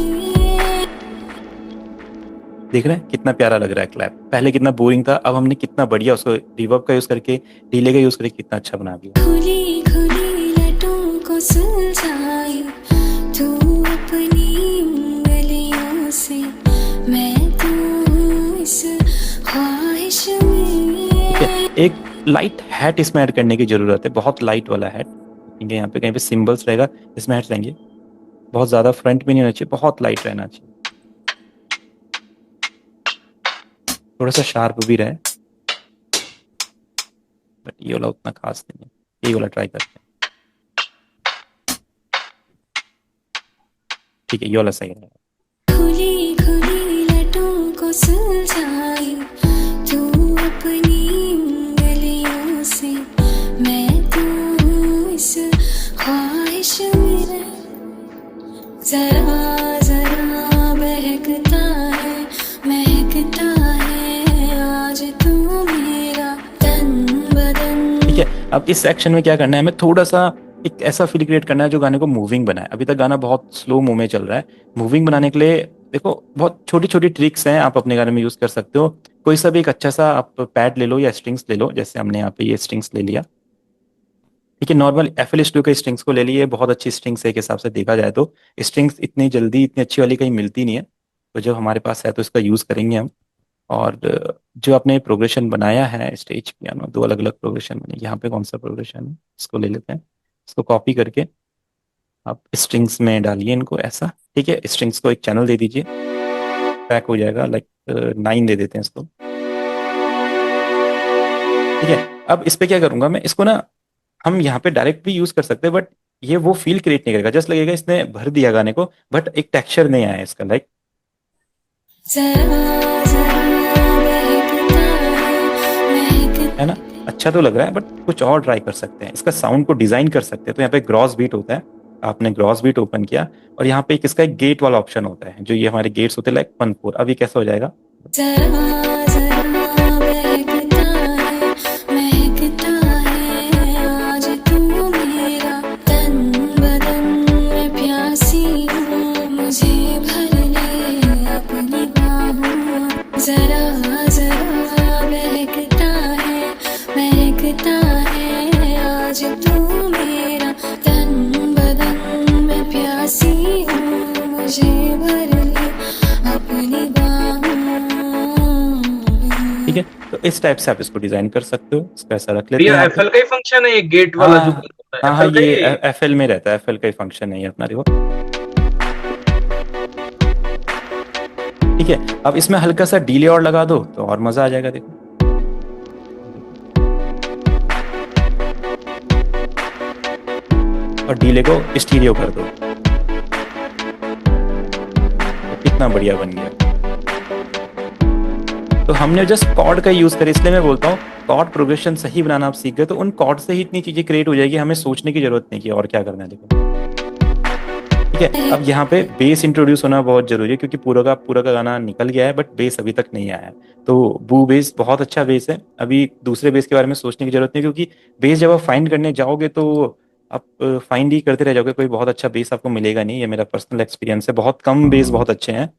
देख रहे हैं कितना प्यारा लग रहा है क्लैप, पहले कितना बोरिंग था, अब हमने कितना बढ़िया उसको रिवर्ब का यूज करके, डिले का यूज करके कितना अच्छा बना दिया। खुली खुली लटों को सुलझाए तू अपनी उंगलियों से, मैं तो हूँ इस ख्वाहिश में। ठीक है, एक लाइट हैट इसमें ऐड करने की जरूरत है, बहुत लाइट वाला हैट। ठीक है, यहाँ पे कहीं पे सिंबल्स रहेगा, इसमें हैट रहेंगे, बहुत ज्यादा फ्रंट में नहीं होना चाहिए, बहुत लाइट रहना चाहिए, थोड़ा सा शार्प भी रहे, बट ये वाला उतना खास नहीं है, ये वाला ट्राई करते हैं। ठीक है, ये वाला सही है। खुली खुली लटों को सुलझाए तू अपनी उंगलियों से, मैं तो हूँ इस ख्वाहिश में। जरा जरा बहकता है, महकता है आज तू मेरा तन बदन। ठीक है, अब इस सेक्शन में क्या करना है, हमें थोड़ा सा एक ऐसा फील क्रिएट करना है जो गाने को मूविंग बनाए। अभी तक गाना बहुत स्लो मूव में चल रहा है, मूविंग बनाने के लिए देखो बहुत छोटी छोटी ट्रिक्स हैं, आप अपने गाने में यूज कर सकते हो। कोई सा भी एक अच्छा सा आप पैड ले लो या स्ट्रिंग्स ले लो, जैसे हमने यहाँ पे ये स्ट्रिंग्स ले लिया। ठीक है, नॉर्मल FL स्टूडियो के स्ट्रिंग्स को ले लिए, बहुत अच्छी स्ट्रिंग्स है एक हिसाब से देखा जाए तो। स्ट्रिंग्स इतनी जल्दी इतनी अच्छी वाली कहीं मिलती नहीं है, तो जब हमारे पास है तो इसका यूज़ करेंगे हम। और जो आपने प्रोग्रेशन बनाया है स्टेज पियानो, दो अलग अलग प्रोग्रेशन बने, यहाँ पे कौन सा प्रोग्रेशन है इसको ले लेते हैं। इसको कॉपी करके आप स्ट्रिंग्स में डालिए इनको ऐसा। ठीक है, स्ट्रिंग्स को एक चैनल दे दीजिए, पैक हो जाएगा, लाइक 9 दे देते हैं इसको। ठीक है, अब इस पे क्या करूंगा मैं, इसको ना हम यहाँ पे डायरेक्ट भी यूज कर सकते हैं, बट ये वो फील क्रिएट नहीं करेगा, जस्ट लगेगा इसने भर दिया गाने को, बट एक टेक्सचर नहीं आया इसका, लाइक जरा जरा महकता है ना। अच्छा तो लग रहा है, बट कुछ और ट्राई कर सकते हैं, इसका साउंड को डिजाइन कर सकते हैं। तो यहाँ पे ग्रॉस बीट होता है, आपने ग्रॉस बीट ओपन किया और यहाँ पे एक इसका एक गेट वाला ऑप्शन होता है, जो ये हमारे गेट्स होते हैं लाइक 1 4। अब ये कैसा हो जाएगा, जरा जरा महकता है आज तू मेरा तन बदन में प्यासी हूँ मुझे भर ले अपनी बाहों जरा जरा महकता है आज तू मेरा तन बदन में प्यासी हूँ मुझे भर ले अपनी बाहों। ठीक है। तो इस टाइप से आप इसको डिजाइन कर सकते हो, इसको ऐसा रख लेते हैं भैया यहाँ पे। FL का ही फंक्शन है ये गेट वाला जो हाँ होता है, हाँ हाँ, FL का ही ये है? FL में रहता है, FL का ही फंक्शन है ये अपना, देखो। ठीक है, अब इसमें हल्का सा डीले और लगा दो तो और मजा आ जाएगा, देखो। और डीले को स्टीरियो कर दो, तो कितना बढ़िया बन गया। तो हमने जस्ट कॉर्ड का यूज करें, इसलिए मैं बोलता हूँ कॉर्ड प्रोग्रेशन सही बनाना आप सीख गए तो उन कॉर्ड से ही इतनी चीजें क्रिएट हो जाएगी, हमें सोचने की जरूरत नहीं कि और क्या करना है, देखो। ठीक है, अब यहाँ पे बेस इंट्रोड्यूस होना बहुत जरूरी है, क्योंकि पूरा का गाना निकल गया है बट बेस अभी तक नहीं आया है। तो बू बेस बहुत अच्छा बेस है, अभी दूसरे बेस के बारे में सोचने की जरूरत नहीं, क्योंकि बेस जब आप फाइंड करने जाओगे तो आप फाइंड ही करते रह जाओगे, कोई बहुत अच्छा बेस आपको मिलेगा नहीं। ये मेरा पर्सनल एक्सपीरियंस है, बहुत कम बेस बहुत अच्छे हैं,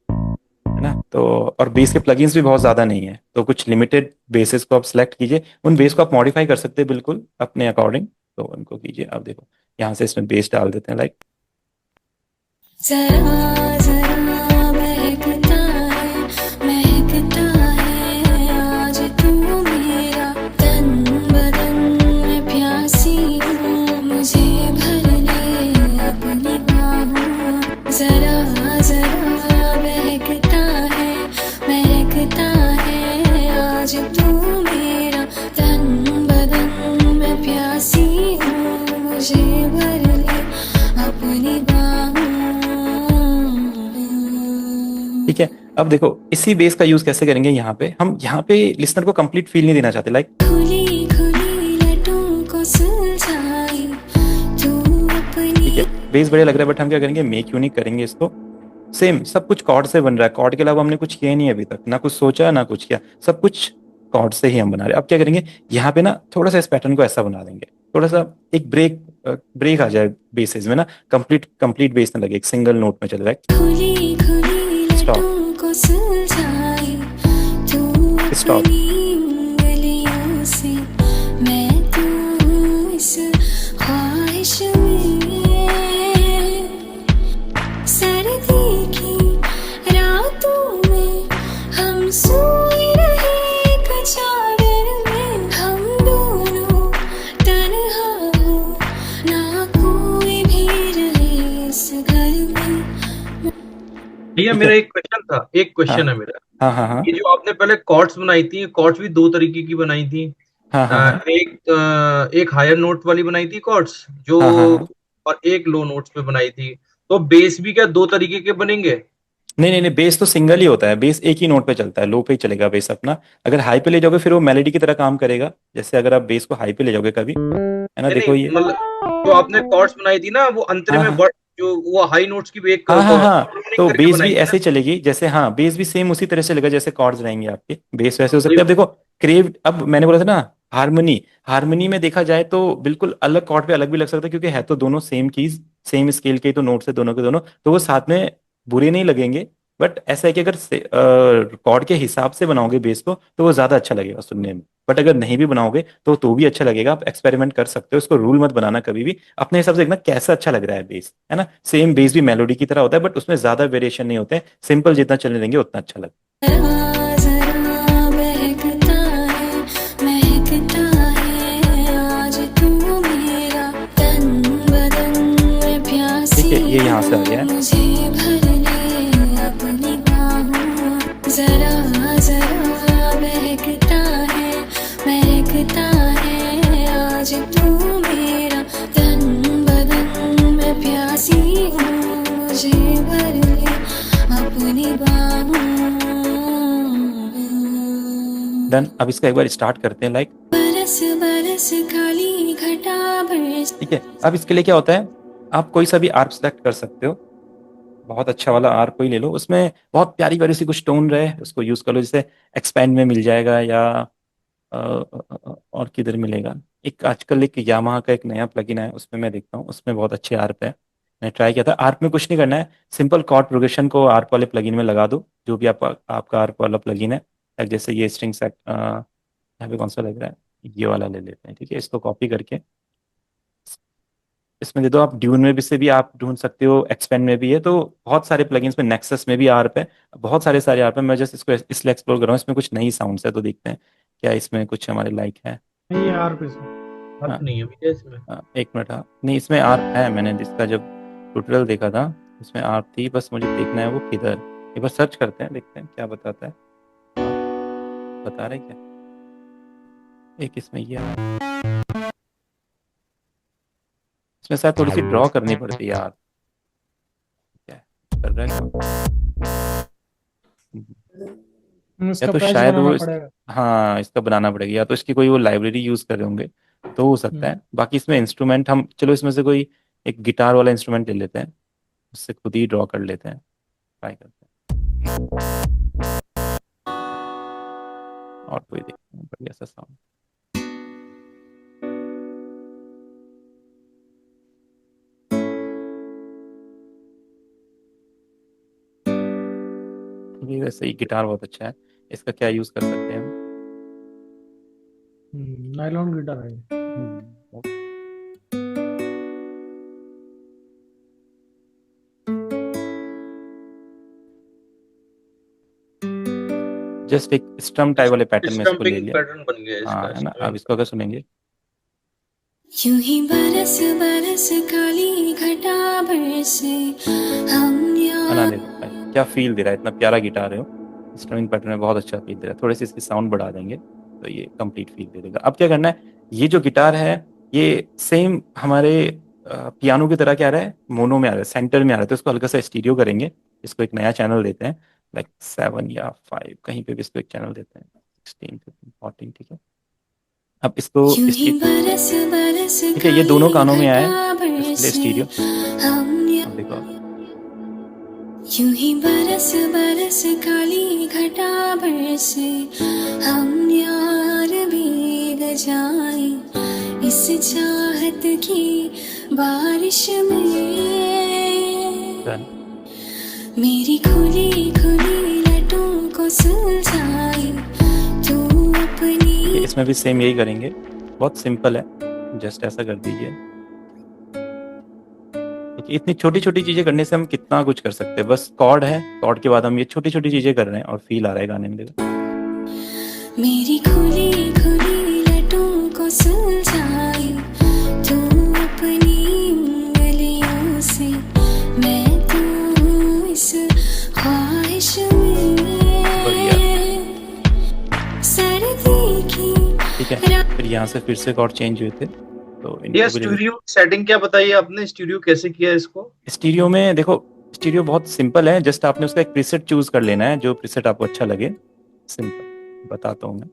है ना। तो और बेस के प्लगइन्स भी बहुत ज़्यादा नहीं है, तो कुछ लिमिटेड बेसिस को आप सिलेक्ट कीजिए, उन बेस को आप मॉडिफाई कर सकते हैं बिल्कुल अपने अकॉर्डिंग, तो उनको कीजिए। अब देखो यहाँ से इसमें बेस डाल देते हैं, लाइक जरा जरा महकता है आज तू मेरा तन बदन में प्यासी हूँ मुझे भर ले अपनी बाहों जरा जरा महकता है आज तू मेरा तन बदन में प्यासी हूँ मुझे भर ले अपनी बाहों। ठीक है। अब देखो इसी बेस का यूज कैसे करेंगे, यहाँ पे हम यहाँ पे लिसनर को कंप्लीट फील नहीं देना चाहते, लाइक खुली खुली लटों को सुलझाई तू अपनी ठीक है, बेस बढ़िया लग रहा है, बट हम क्या करेंगे, मेक यूनिक करेंगे इसको। सेम सब कुछ कॉर्ड से बन रहा है, कॉर्ड के अलावा हमने कुछ किया ही नहीं अभी तक, ना कुछ सोचा ना कुछ किया, सब कुछ कॉर्ड से ही हम बना रहे हैं। अब क्या करेंगे, यहाँ पे ना थोड़ा सा इस पैटर्न को ऐसा बना देंगे, थोड़ा सा एक ब्रेक आ जाए बेसिस में ना, कंप्लीट बेस ना लगे, एक सिंगल नोट में चल रहा है। खुली खुली स्टॉप लटों को सुलझाई तू स्टॉप। अपनी उंगलियों से मैं तू इस ख्वाहिश में सर्दी की रातों में हम सोए रहे कचार में हम दोनों तन्हा हो ना कोई भी रहे इस घर में। भैया ठीक मेरा है। एक क्वेश्चन है मेरा। हाँ हाँ हाँ ये जो आपने पहले कॉर्ड्स बनाई थी, कॉर्ड्स भी दो तरीके की बनाई थी। हाँ हाँ हाँ एक हायर नोट वाली बनाई थी कॉर्ड्स जो, हाँ हाँ हाँ। और एक लो नोट्स पे बनाई थी। तो बेस भी क्या दो तरीके के बनेंगे? नहीं नहीं नहीं, बेस तो सिंगल ही होता है, बेस एक ही नोट पे चलता है, लो पे ही चलेगा बेस अपना। अगर हाई पे ले जाओगे फिर वो मेलोडी की तरह काम करेगा, जैसे अगर आप बेस को हाई पे ले जाओगे कभी, है ना, नहीं देखो नहीं, ये। मतलब जो आपने कॉर्ड्स बनाई थी ना, वो अंतरे हाँ में हाँ जो वो हाई नोट्स की भी एक हाँ हाँ हाँ, harmonic तो करके बेस बनाई भी थी ना। ऐसे ही चलेगी जैसे, हाँ बेस भी सेम उसी तरह से चलेगा जैसे कॉर्ड्स रहेंगे आपके, बेस वैसे हो सकते वही- हैं। अब देखो क्रेव, अब मैंने बोला था ना, हारमोनी में देखा जाए तो बिल्कुल अलग कॉर्ड पे अलग भी लग सकता है, क्योंकि है तो दोनों सेम कीज सेम स्केल के ही तो नोट्स है दोनों के दोनों, तो वो साथ में बुरे नहीं लगेंगे, बट ऐसा है कि अगर कॉर्ड के हिसाब से बनाओगे बेस को तो वो ज्यादा अच्छा लगेगा सुनने में। बट अगर नहीं भी बनाओगे तो भी अच्छा लगेगा। आप एक्सपेरिमेंट कर सकते हो, उसको रूल मत बनाना कभी भी। अपने हिसाब से देखना कैसा अच्छा लग रहा है बेस, है ना। सेम बेस भी मेलोडी की तरह होता है बट उसमें ज्यादा वेरिएशन नहीं होते हैं। सिंपल जितना चलने देंगे उतना अच्छा लगेगा। जरा जरा बहकता है महकता है आज तू मेरा तन बदन में प्यासी ठीक है, ये यहाँ से आ गया है। मुझे भर ले अपनी बाहों जरा जरा बहकता है महकता है आज तू मेरा तन बदन में प्यासी हूँ मुझे भर ले अपनी बाहों। डन। अब इसका एक बार स्टार्ट करते हैं लाइक। बरस बरस काली घटा बरस। ठीक है, अब इसके लिए क्या होता है, आप कोई सा भी आर्प सेलेक्ट कर सकते हो। बहुत अच्छा वाला आर्प कोई ले लो, उसमें बहुत प्यारी प्यारी सी कुछ टोन रहे, उसको यूज कर लो। जैसे एक्सपैंड में मिल जाएगा या और किधर मिलेगा। एक आजकल एक यामाहा का एक नया प्लगइन है, उसमें मैं देखता हूँ, उसमें बहुत अच्छे आर्प है। मैंने ट्राई किया था। आर्प में कुछ नहीं करना है, सिंपल कॉर्ड प्रोग्रेशन को आर्प वाले प्लगइन में लगा दो, जो भी आपका आर्प वाला प्लगइन है। Like जैसे ये स्ट्रिंग सेट यहाँ पे कौन सा लग रहा है, ये वाला ले लेते हैं। ठीक है, इसको कॉपी करके इसमें दे दो। आप ड्यून में भी से भी आप ढूंढ सकते हो, एक्सपेंड में भी है, तो बहुत सारे प्लगइन्स में, नेक्सस में भी आर्प है। बहुत सारे आर्प है। मैं जस्ट इसको इसलिए एक्सप्लोर कर रहा हूँ। इसमें कुछ नई साउंड्स है तो देखते हैं क्या इसमें कुछ हमारे लाइक है। नहीं है आर पे से। हाँ, अर्थ नहीं है भैया इसमें। एक मिनट। हाँ, नहीं इसमें आर्प है। मैंने इसका जब ट्यूटोरियल देखा था उसमें आर्प थी, बस मुझे देखना है वो किधर। एक बार सर्च करते हैं, देखते हैं क्या बताता है। बता रहे क्या, एक इसमें ये इसमें शायद थोड़ी सी ड्रॉ करनी पड़ती है यार। क्या कर रहा है या इसका तो पैच शायद बनाना वो पड़ेगा। हाँ, इसका बनाना पड़ेगा, या तो इसकी कोई वो लाइब्रेरी यूज कर रहे होंगे तो हो सकता है। बाकी इसमें इंस्ट्रूमेंट हम, चलो इसमें से कोई एक गिटार वाला इंस्ट्रूमेंट ले लेते हैं, उससे खुद ही ड्रॉ कर लेते हैं, ट्राई करते हैं। और कोई देखते हैं बढ़िया सा साउंड। ये वैसे ही गिटार बहुत अच्छा है। इसका क्या यूज कर सकते हैं हम। नायलॉन गिटार है। जस्ट एक स्ट्रम टाइप वाले पैटर्न में इसको ले स्टम्पिंग लिया। पैटर्न बन गया हाँ, इसका है ना। इसमें। अब इसको अगर सुनेंगे, यूं ही बरस बरस काली घटा बरसे हम बना दे क्या फील दे रहा है। इतना प्यारा गिटार है, स्ट्रमिंग पैटर्न में बहुत अच्छा फील दे रहा है। थोड़ी सी इसकी साउंड बढ़ा देंगे तो ये कंप्लीट फील दे देगा। अब क्या करना है, ये जो गिटार है ये सेम हमारे पियानो की तरह क्या आ रहा है, मोनो में आ रहा है, सेंटर में आ रहा है। तो इसको हल्का सा स्टीरियो करेंगे। इसको एक नया चैनल देते हैं, लाइक 7 या 5, कहीं पे भी इसको एक चैनल देते हैं, 16, 15, 14। ठीक है, अब इसको यूं ही बरस बरस ठीक है, ये दोनों कानों में आया घटा है, इसलिए बरसे स्टीरियो। हम अब देखो, यूं ही बरस बरस काली घटा बरसे हम यार भीग जाए इस चाहत की बारिश में। डन। मेरी खुली खुली लटों को सुलझाए तू अपनी। इसमें भी सेम यही करेंगे, बहुत सिंपल है, जस्ट ऐसा कर दीजिए। इतनी छोटी छोटी चीजें करने से हम कितना कुछ कर सकते हैं। बस कॉर्ड है, कॉर्ड के बाद हम ये छोटी छोटी चीजें कर रहे हैं और फील आ रहा है गाने में। देखो, मेरी खुली खुली लटों को सुलझाए तू अपनी उंगलियों से मैं तू इस ख्वाहिश में सर्दी की। ठीक है, फिर यहाँ से फिर से कॉर्ड चेंज हुए थे तो ये स्टूडियो सेटिंग क्या बताइए आपने, स्टूडियो कैसे किया इसको। स्टीरियो में देखो, स्टीरियो बहुत सिंपल है। जस्ट आपने उसका एक प्रीसेट चूज कर लेना है, जो प्रीसेट आपको अच्छा लगे। सिंपल बताता हूँ मैं।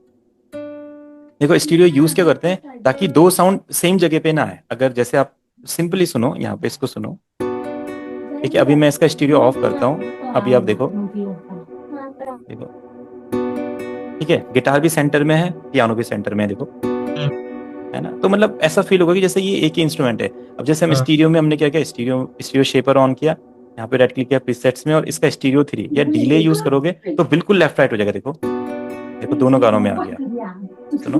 देखो, स्टीरियो यूज क्या करते हैं ताकि दो साउंड सेम जगह पे ना आए। अगर जैसे आप सिंपली सुनो, यहाँ पे इसको सुनो। ठीक है, अभी मैं इसका स्टीरियो ऑफ करता हूँ। अभी आप देखो, देखो, ठीक है, गिटार भी सेंटर में है, पियानो भी सेंटर में है। देखो, है ना। तो मतलब ऐसा फील होगा कि जैसे ये एक ही इंस्ट्रूमेंट है। अब जैसे हम स्टीरियो में हमने क्या किया, स्टीरियो शेपर ऑन किया, यहाँ पे राइट क्लिक किया प्रीसेट्स में और इसका स्टीरियो 3 या डिले यूज करोगे तो बिल्कुल लेफ्ट राइट हो जाएगा। देखो देखो दोनों गानों में आ गया, सुनो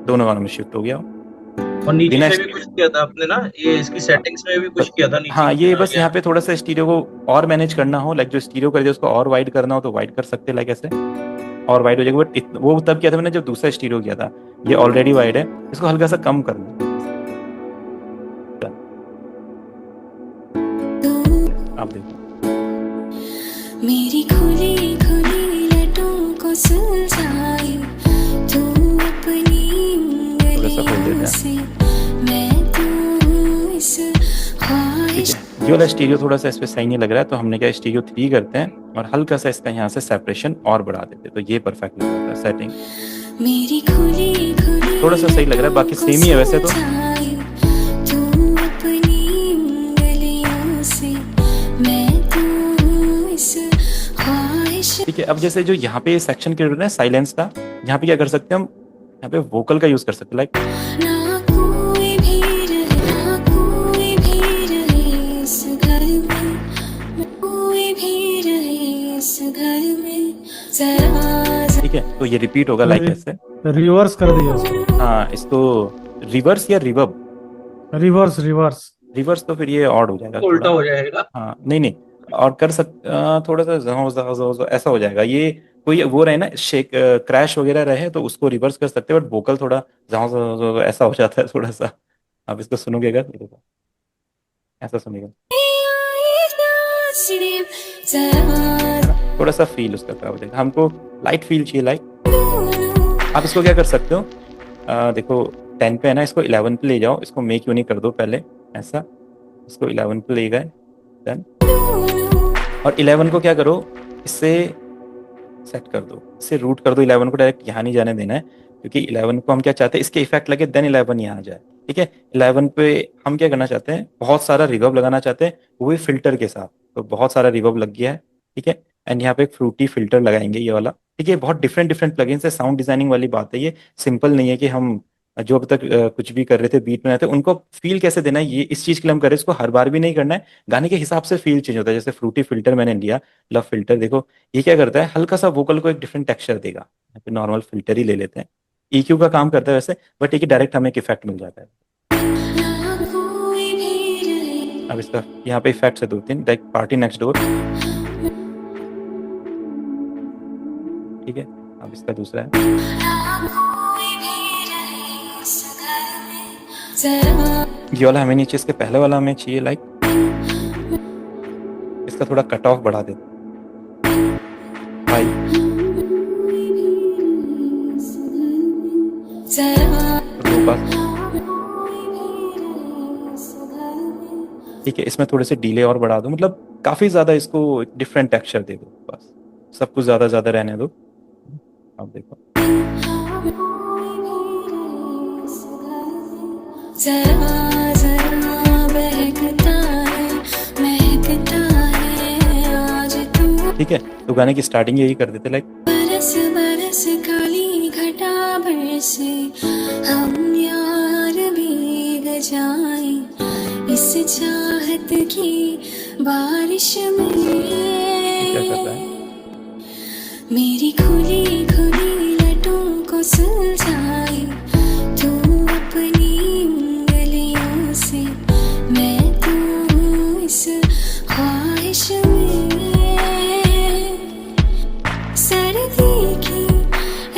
दोनों गानों में शिफ्ट हो गया। और नीचे बिना से भी कुछ किया था आपने ना, ये इसकी सेटिंग्स में भी कुछ किया था नीचे हाँ, की ये तरफ बस गया। यहाँ पे थोड़ा सा स्टीरियो को और मैनेज करना हो, लाइक जो स्टीरियो कर दिया उसको और वाइड करना हो तो वाइड कर सकते हैं, लाइक ऐसे और वाइड हो जाएगा। बट वो तब किया था मैंने जब दूसरा स्टीरियो किया था, ये ऑलरेडी वाइड है, इसको हल्का सा कम करना। आप देखो मेरी खुली खुली लटों को सुलझाए तू अपनी उंगलियों से, मैं तो इस ख्वाहिश। ये वाला स्टीरियो थोड़ा सा इस पे सही नहीं लग रहा है तो हमने क्या स्टीरियो 3 करते हैं और हल्का सा इसका यहाँ से सेपरेशन और बढ़ा देते हैं, तो ये परफेक्ट लग रहा है सेटिंग। मेरी खुली खुली थोड़ा सा सही लग रहा है, बाकी सेम ही है वैसे तो। तू अपनी उंगलियों से, मैं तो इस ख्वाहिश। ठीक है, अब जैसे जो यहाँ पे सेक्शन क्रिएट है साइलेंस का, यहाँ पे क्या कर सकते हैं हम, यहाँ पे वोकल का यूज कर सकते हैं, लाइक ना कोई भी रहे, ना कोई भी रहे इस घर में, ना कोई भी रहे इस घर में, जरा ठीक है, तो ये रिपीट होगा लाइक ऐसे। रिवर्स कर दिया उसको, हाँ, इसको रिवर्स या रिवर्ब, रिवर्स रिवर्स। रिवर्स तो फिर ये ऑड हो जाएगा उल्टा थोड़ा। हो जाएगा। हाँ नहीं और कर थोड़ा सा ऐसा हो जाएगा। ये कोई वो रहे ना शेक क्रैश वगैरह रहे तो उसको रिवर्स कर सकते हैं, बट वोकल थोड़ा ऐसा हो जाता है थोड़ा सा। आप इसको सुनोगे अगर तो देखो ऐसा सुनेगा, थोड़ा सा फील उसका क्या हो जाएगा। हमको लाइट फील चाहिए, लाइक आप इसको क्या कर सकते हो, देखो 10 पे है ना, इसको 11 पे ले जाओ, इसको मेक यूनिक कर दो पहले ऐसा, इसको 11 पे ले गए डन, और 11 को क्या करो इससे सेट कर दो, इससे रूट कर दो 11 को, डायरेक्ट यहाँ नहीं जाने देना है क्योंकि 11 को हम क्या चाहते हैं इसके इफेक्ट लगे देन 11 यहाँ आ जाए। ठीक है, 11 पे हम क्या करना चाहते हैं, बहुत सारा रिवर्ब लगाना चाहते हैं, वो भी फिल्टर के साथ, तो बहुत सारा रिवर्ब लग गया है। ठीक है, एंड यहाँ पे एक फ्रूटी फिल्टर लगाएंगे ये वाला। ठीक है, बहुत डिफरेंट डिफरेंट प्लगइन्स है, साउंड डिजाइनिंग वाली बात है, ये सिंपल नहीं है कि हम जो अब तक कुछ भी कर रहे थे बीट में रहते उनको फील कैसे देना है, ये इस चीज के लिए हम कर रहे हैं, इसको हर बार भी नहीं करना है, गाने के हिसाब से फील चेंज होता है। जैसे फ्रूटी फिल्टर मैंने लिया, लव फिल्टर, देखो ये क्या करता है, हल्का सा वोकल को एक डिफरेंट टेक्सचर देगा। यहाँ पे नॉर्मल फिल्टर ही ले लेते हैं, EQ का काम करता है वैसे, बट एक डायरेक्ट हमें एक इफेक्ट मिल जाता है। अब इसका यहाँ पे इफेक्ट्स है 2-3, लाइक पार्टी नेक्स्ट डोर। ठीक है, अब इसका दूसरा है, ये वाला हमें नहीं चाहिए, इसके पहले वाला हमें चाहिए, लाइक इसका थोड़ा कट ऑफ बढ़ा दे भाई। ठीक है, इसमें थोड़े से डिले और बढ़ा दो, मतलब काफी ज्यादा इसको डिफरेंट टेक्सचर दे दो, बस सब कुछ ज्यादा ज्यादा रहने दो। अब देखो जरा जरा बहकता है, महकता है आज तू। ठीक है, तो गाने की स्टार्टिंग यही कर देते, लाइक बरस बरस काली घटा बरसे, हम यार भीग जाए इस चाहत की बारिश में। क्या कर रहा है, मेरी खुली खुली लटों को सुलझाए तू अपनी उंगलियों से, मैं तो इस ख्वाहिश में। सर्दी की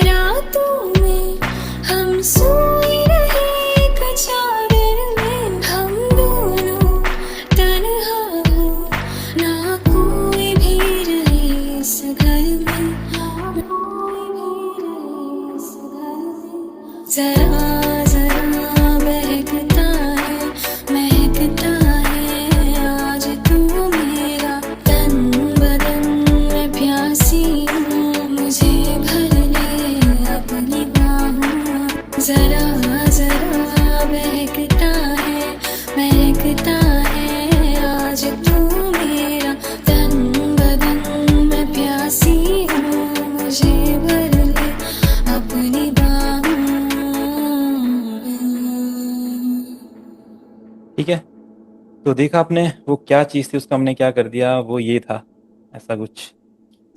रातों में हम सोए रहे एक चादर में, हम दोनों तन्हा हो, ना कोई भी रहे इस घर में, ना कोई भी रहे इस घर में। जरा जरा बहकता है, महकता है आज तू मेरा, तन बदन में प्यासी हूँ, मुझे भर ले अपनी बाहों। जरा जरा बहकता है, महकता है आज तू मेरा, तन बदन में प्यासी हूँ, मुझे भर ले अपनी बाहों। ठीक है, तो देखा आपने वो क्या चीज़ थी, उसका हमने क्या कर दिया, वो ये था ऐसा कुछ।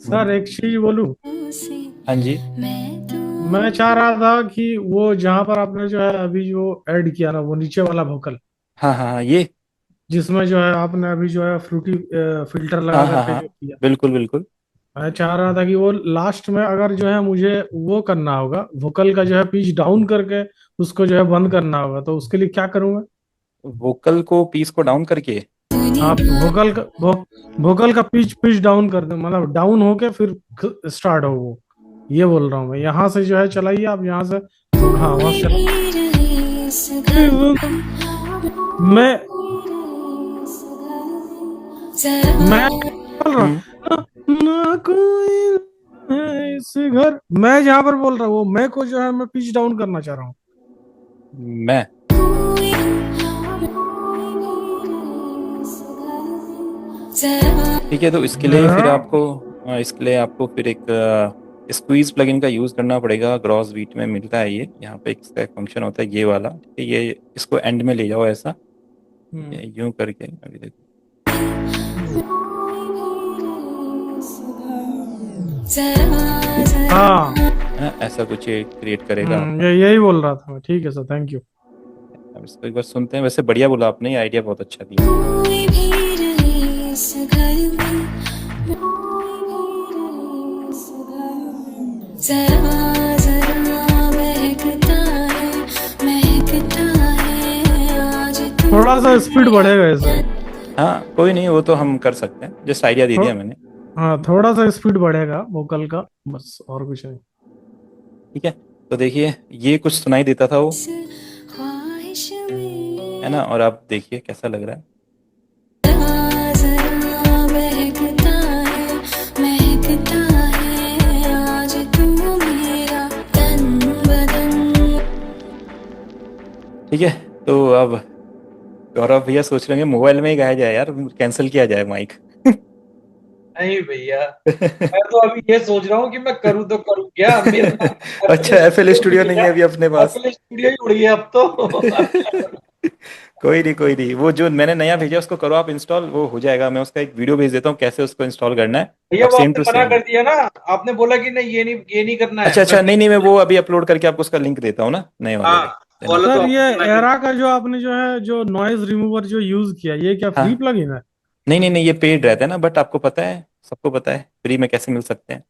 सर एक चीज बोलूं, से हाँ जी। मैं तो मैं चाह रहा था कि वो जहां पर आपने जो है अभी जो ऐड किया ना, वो नीचे वाला वोकल, हाँ हाँ हाँ, ये। जिसमें जो है आपने अभी जो है फ्रूटी फिल्टर हाँ लगा हाँ करके हाँ, जो किया, बिल्कुल बिल्कुल। मैं चाह रहा था कि वो लास्ट में अगर जो है मुझे वो करना होगा, वोकल का जो है पिच डाउन करके उसको जो है बंद करना होगा, तो उसके लिए क्या करूंगा? वोकल को पीस को डाउन करके। आप वोकल का पिच पिच डाउन कर दो, मतलब डाउन होके फिर स्टार्ट हो वो, ये बोल रहा हूँ मैं। यहाँ से जो है चलाइए आप, यहाँ से, हाँ वहां से भी रहे इस घर में मैं मैं जरा बोल रहा हूँ हम्म। ना कोई है इस घर, मैं जहां पर बोल रहा हूँ वो मैं को जो है मैं पिच डाउन करना चाह रहा हूँ। मैं। जरा ठीक है, तो इसके लिए फिर जरा आपको इसके लिए आपको फिर एक स्क्वीज प्लगइन का यूज़ करना पड़ेगा। ग्रॉस बीट में मिलता है ये, यहाँ पे इसका एक फंक्शन होता है ये वाला, ठीक है। ये इसको एंड में ले जाओ ऐसा, हम्म, ये यूं करके, अभी देखो। हम्म। जरा जरा हाँ, है ना, ऐसा कुछ ये क्रिएट करेगा आपका। यही बोल रहा था मैं। ठीक है सर, थैंक यू। अब इसको एक बार सुनते हैं। वैसे बढ़िया बोला आपने, ये आइडिया बहुत अच्छा दिया। कोई भी रहे इस घर में कोई भी रहे इस घर में जरा जरा महकता है आज तू थोड़ा सा स्पीड बढ़ेगा इससे। हाँ कोई नहीं, वो तो हम कर सकते हैं, जस्ट आइडिया दे दिया मैंने। हाँ, थोड़ा सा स्पीड बढ़ेगा वोकल का, बस और कुछ नहीं। ठीक है, तो देखिए ये कुछ सुनाई देता था वो, इस ख्वाहिश है में ना, और आप देखिए कैसा लग रहा है। जरा जरा महकता है आज तू मेरा तन बदन ठीक है, तो अब गौरव भैया सोच रहे होंगे मोबाइल में ही गाया जाए यार, कैंसिल किया जाए माइक। नहीं भैया, मैं तो अभी ये सोच रहा हूँ कि मैं करूँ तो करूँ क्या। मेरा अच्छा, एफएल एफएल स्टूडियो स्टूडियो भी नहीं गया, है अभी अपने पास। एफएल स्टूडियो ही उड़ गया अब तो। कोई नहीं कोई नहीं, वो जो मैंने नया भेजा उसको करो आप इंस्टॉल, वो हो जाएगा। मैं उसका एक वीडियो भेज देता हूँ कैसे उसको इंस्टॉल करना है। भैया आप वो सेम आपने टू मना सेम। कर दिया ना, आपने बोला कि नहीं ये नहीं करना अच्छा है, मैं अच्छा, नहीं फ्री। नहीं, मैं वो अभी अपलोड करके आपको उसका लिंक देता हूँ ना, नए वाले हाँ, का, देना। बोला तो सर ये आपने मना कर एरा का जो आपने जो है जो नॉइज रिमूवर जो यूज किया, ये क्या फ्री हाँ, प्लगइन है? नहीं नहीं नहीं, ये पेड रहता है ना, बट आपको पता है, सबको पता है फ्री में कैसे मिल सकते हैं।